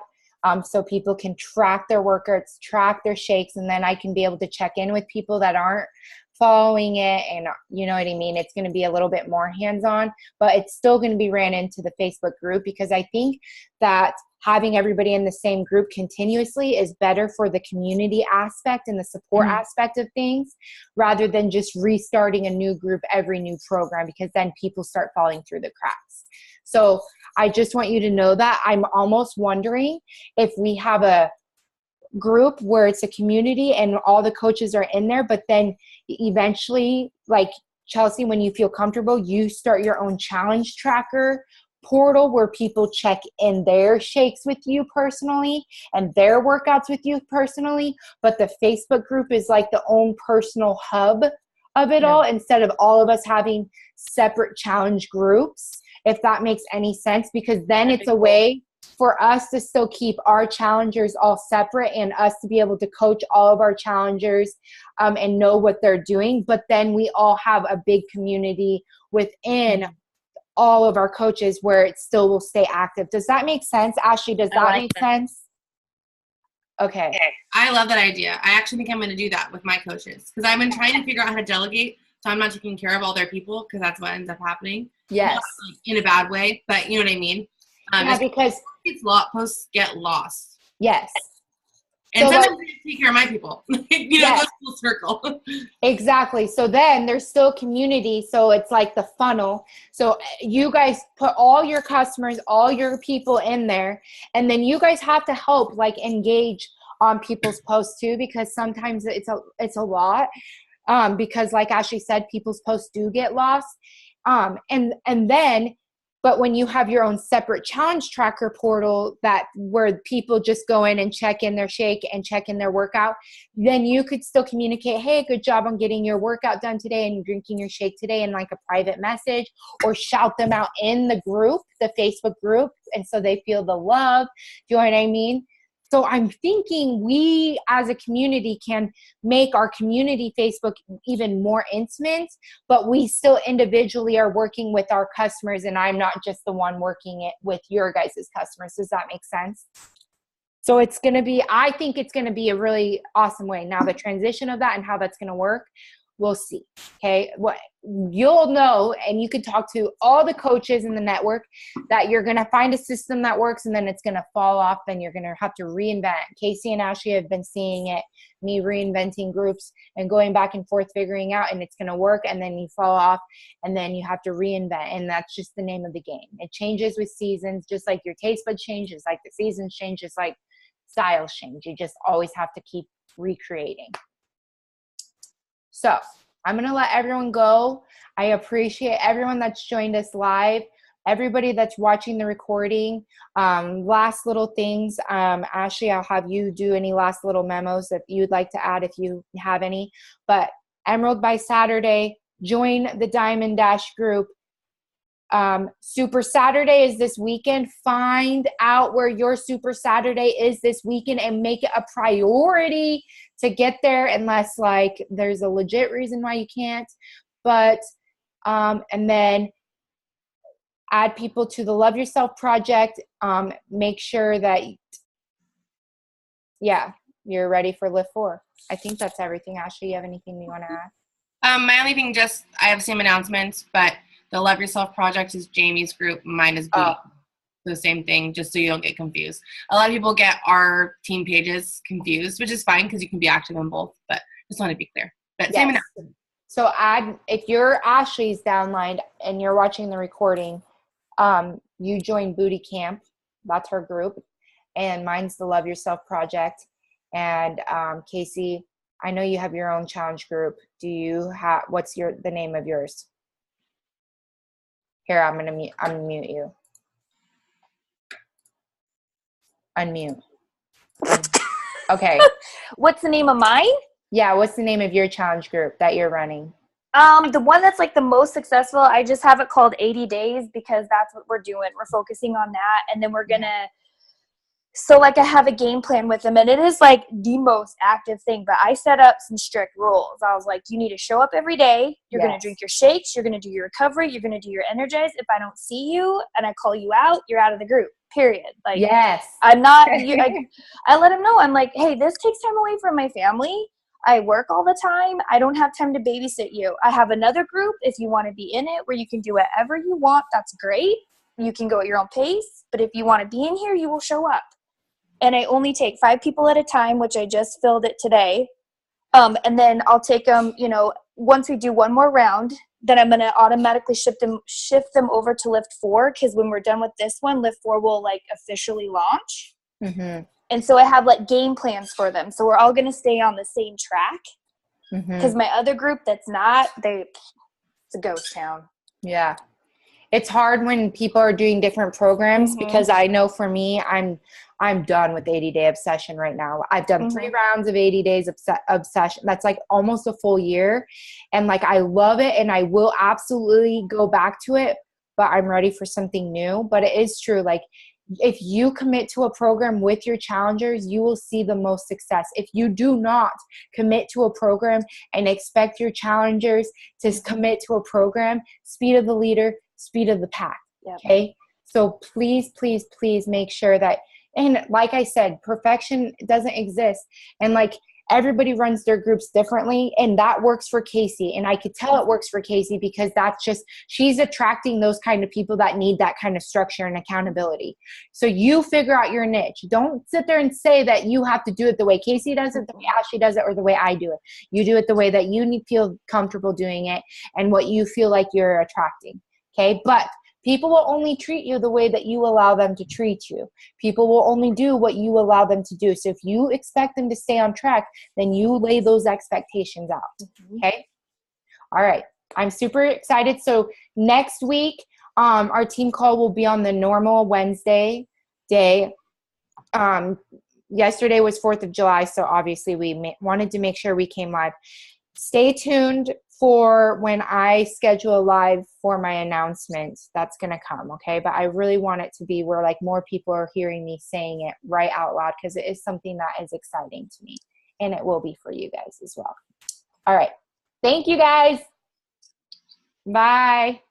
So people can track their workouts, track their shakes, and then I can be able to check in with people that aren't following it. And you know what I mean? It's going to be a little bit more hands-on, but it's still going to be ran into the Facebook group, because I think that having everybody in the same group continuously is better for the community aspect and the support aspect of things, rather than just restarting a new group every new program, because then people start falling through the cracks. So I just want you to know that I'm almost wondering if we have a group where it's a community and all the coaches are in there, but then eventually, like Chelsea, when you feel comfortable, you start your own challenge tracker portal where people check in their shakes with you personally and their workouts with you personally. But the Facebook group is like the own personal hub of it all, instead of all of us having separate challenge groups, if that makes any sense, because then it's a way for us to still keep our challengers all separate and us to be able to coach all of our challengers and know what they're doing. But then we all have a big community within all of our coaches where it still will stay active. Does that make sense? Ashley, does that make sense? Okay. I love that idea. I actually think I'm going to do that with my coaches, because I've been trying to figure out how to delegate so I'm not taking care of all their people, because that's what ends up happening. Yes. Not like in a bad way, but you know what I mean? Because posts get lost. Yes. And so sometimes I take care of my people. It goes full circle. Exactly. So then there's still community. So it's like the funnel. So you guys put all your customers, all your people in there, and then you guys have to help like engage on people's posts too, because sometimes it's a lot. Because like Ashley said, people's posts do get lost. But when you have your own separate challenge tracker portal where people just go in and check in their shake and check in their workout, then you could still communicate, hey, good job on getting your workout done today and drinking your shake today, in like a private message, or shout them out in the group, the Facebook group, and so they feel the love. Do you know what I mean? So I'm thinking we as a community can make our community Facebook even more intimate, but we still individually are working with our customers, and I'm not just the one working it with your guys' customers. Does that make sense? So I think it's going to be a really awesome way. Now the transition of that and how that's going to work, we'll see. Okay. What you'll know, and you can talk to all the coaches in the network, that you're going to find a system that works, and then it's going to fall off. Then you're going to have to reinvent. Casey and Ashley have been seeing it, me reinventing groups and going back and forth, figuring out, and it's going to work. And then you fall off, and then you have to reinvent. And that's just the name of the game. It changes with seasons, just like your taste bud changes, like the seasons change, just like styles change. You just always have to keep recreating. So I'm going to let everyone go. I appreciate everyone that's joined us live. everybody that's watching the recording, last little things. Ashley, I'll have you do any last little memos that you'd like to add if you have any. But Emerald by Saturday, join the Diamond Dash group. Super Saturday is this weekend. Find out where your Super Saturday is this weekend and make it a priority to get there, unless like there's a legit reason why you can't. But and then add people to the Love Yourself Project. Make sure that you're ready for Lift 4. I think that's everything. Ashley, you have anything you want to add? My only thing, just I have some announcements, but the Love Yourself Project is Jamie's group. Mine is Booty. The same thing, just so you don't get confused. A lot of people get our team pages confused, which is fine because you can be active in both, but just want to be clear. But same announcement. So if you're Ashley's downline and you're watching the recording, you join Booty Camp. That's her group. And mine's the Love Yourself Project. And Casey, I know you have your own challenge group. What's the name of yours? Here, I'm going to unmute you. Unmute. Okay. What's the name of mine? Yeah, what's the name of your challenge group that you're running? The one that's like the most successful, I just have it called 80 Days because that's what we're doing. We're focusing on that. And then we're going to, so like I have a game plan with them, and it is like the most active thing, but I set up some strict rules. I was like, you need to show up every day. You're going to drink your shakes. You're going to do your recovery. You're going to do your Energize. If I don't see you and I call you out, you're out of the group, period. Like, yes. I'm not, I let them know. I'm like, hey, this takes time away from my family. I work all the time. I don't have time to babysit you. I have another group if you want to be in it where you can do whatever you want. That's great. You can go at your own pace. But if you want to be in here, you will show up. And I only take 5 people at a time, which I just filled it today. And then I'll take them, once we do one more round, then I'm going to automatically shift them over to Lift 4. Because when we're done with this one, Lift 4 will like officially launch. Mm-hmm. And so I have like game plans for them. So we're all going to stay on the same track. Because my other group that's not, it's a ghost town. Yeah. It's hard when people are doing different programs because I know for me, I'm done with 80-day obsession right now. I've done 3 rounds of 80 days obsession. That's like almost a full year. And like, I love it and I will absolutely go back to it, but I'm ready for something new. But it is true. Like, if you commit to a program with your challengers, you will see the most success. If you do not commit to a program and expect your challengers to commit to a program, speed of the leader, speed of the pack. Yep. Okay. So please, please, please make sure that, and like I said, perfection doesn't exist. And like, everybody runs their groups differently, and that works for Casey. And I could tell it works for Casey because she's attracting those kind of people that need that kind of structure and accountability. So you figure out your niche. Don't sit there and say that you have to do it the way Casey does it, the way Ashley does it, or the way I do it. You do it the way that you feel comfortable doing it and what you feel like you're attracting. Okay. But people will only treat you the way that you allow them to treat you. People will only do what you allow them to do. So if you expect them to stay on track, then you lay those expectations out. Okay? All right. I'm super excited. So next week, our team call will be on the normal Wednesday day. Yesterday was 4th of July, so obviously we wanted to make sure we came live. Stay tuned for when I schedule a live for my announcement. That's going to come, okay? But I really want it to be where like more people are hearing me saying it right out loud because it is something that is exciting to me, and it will be for you guys as well. All right. Thank you, guys. Bye.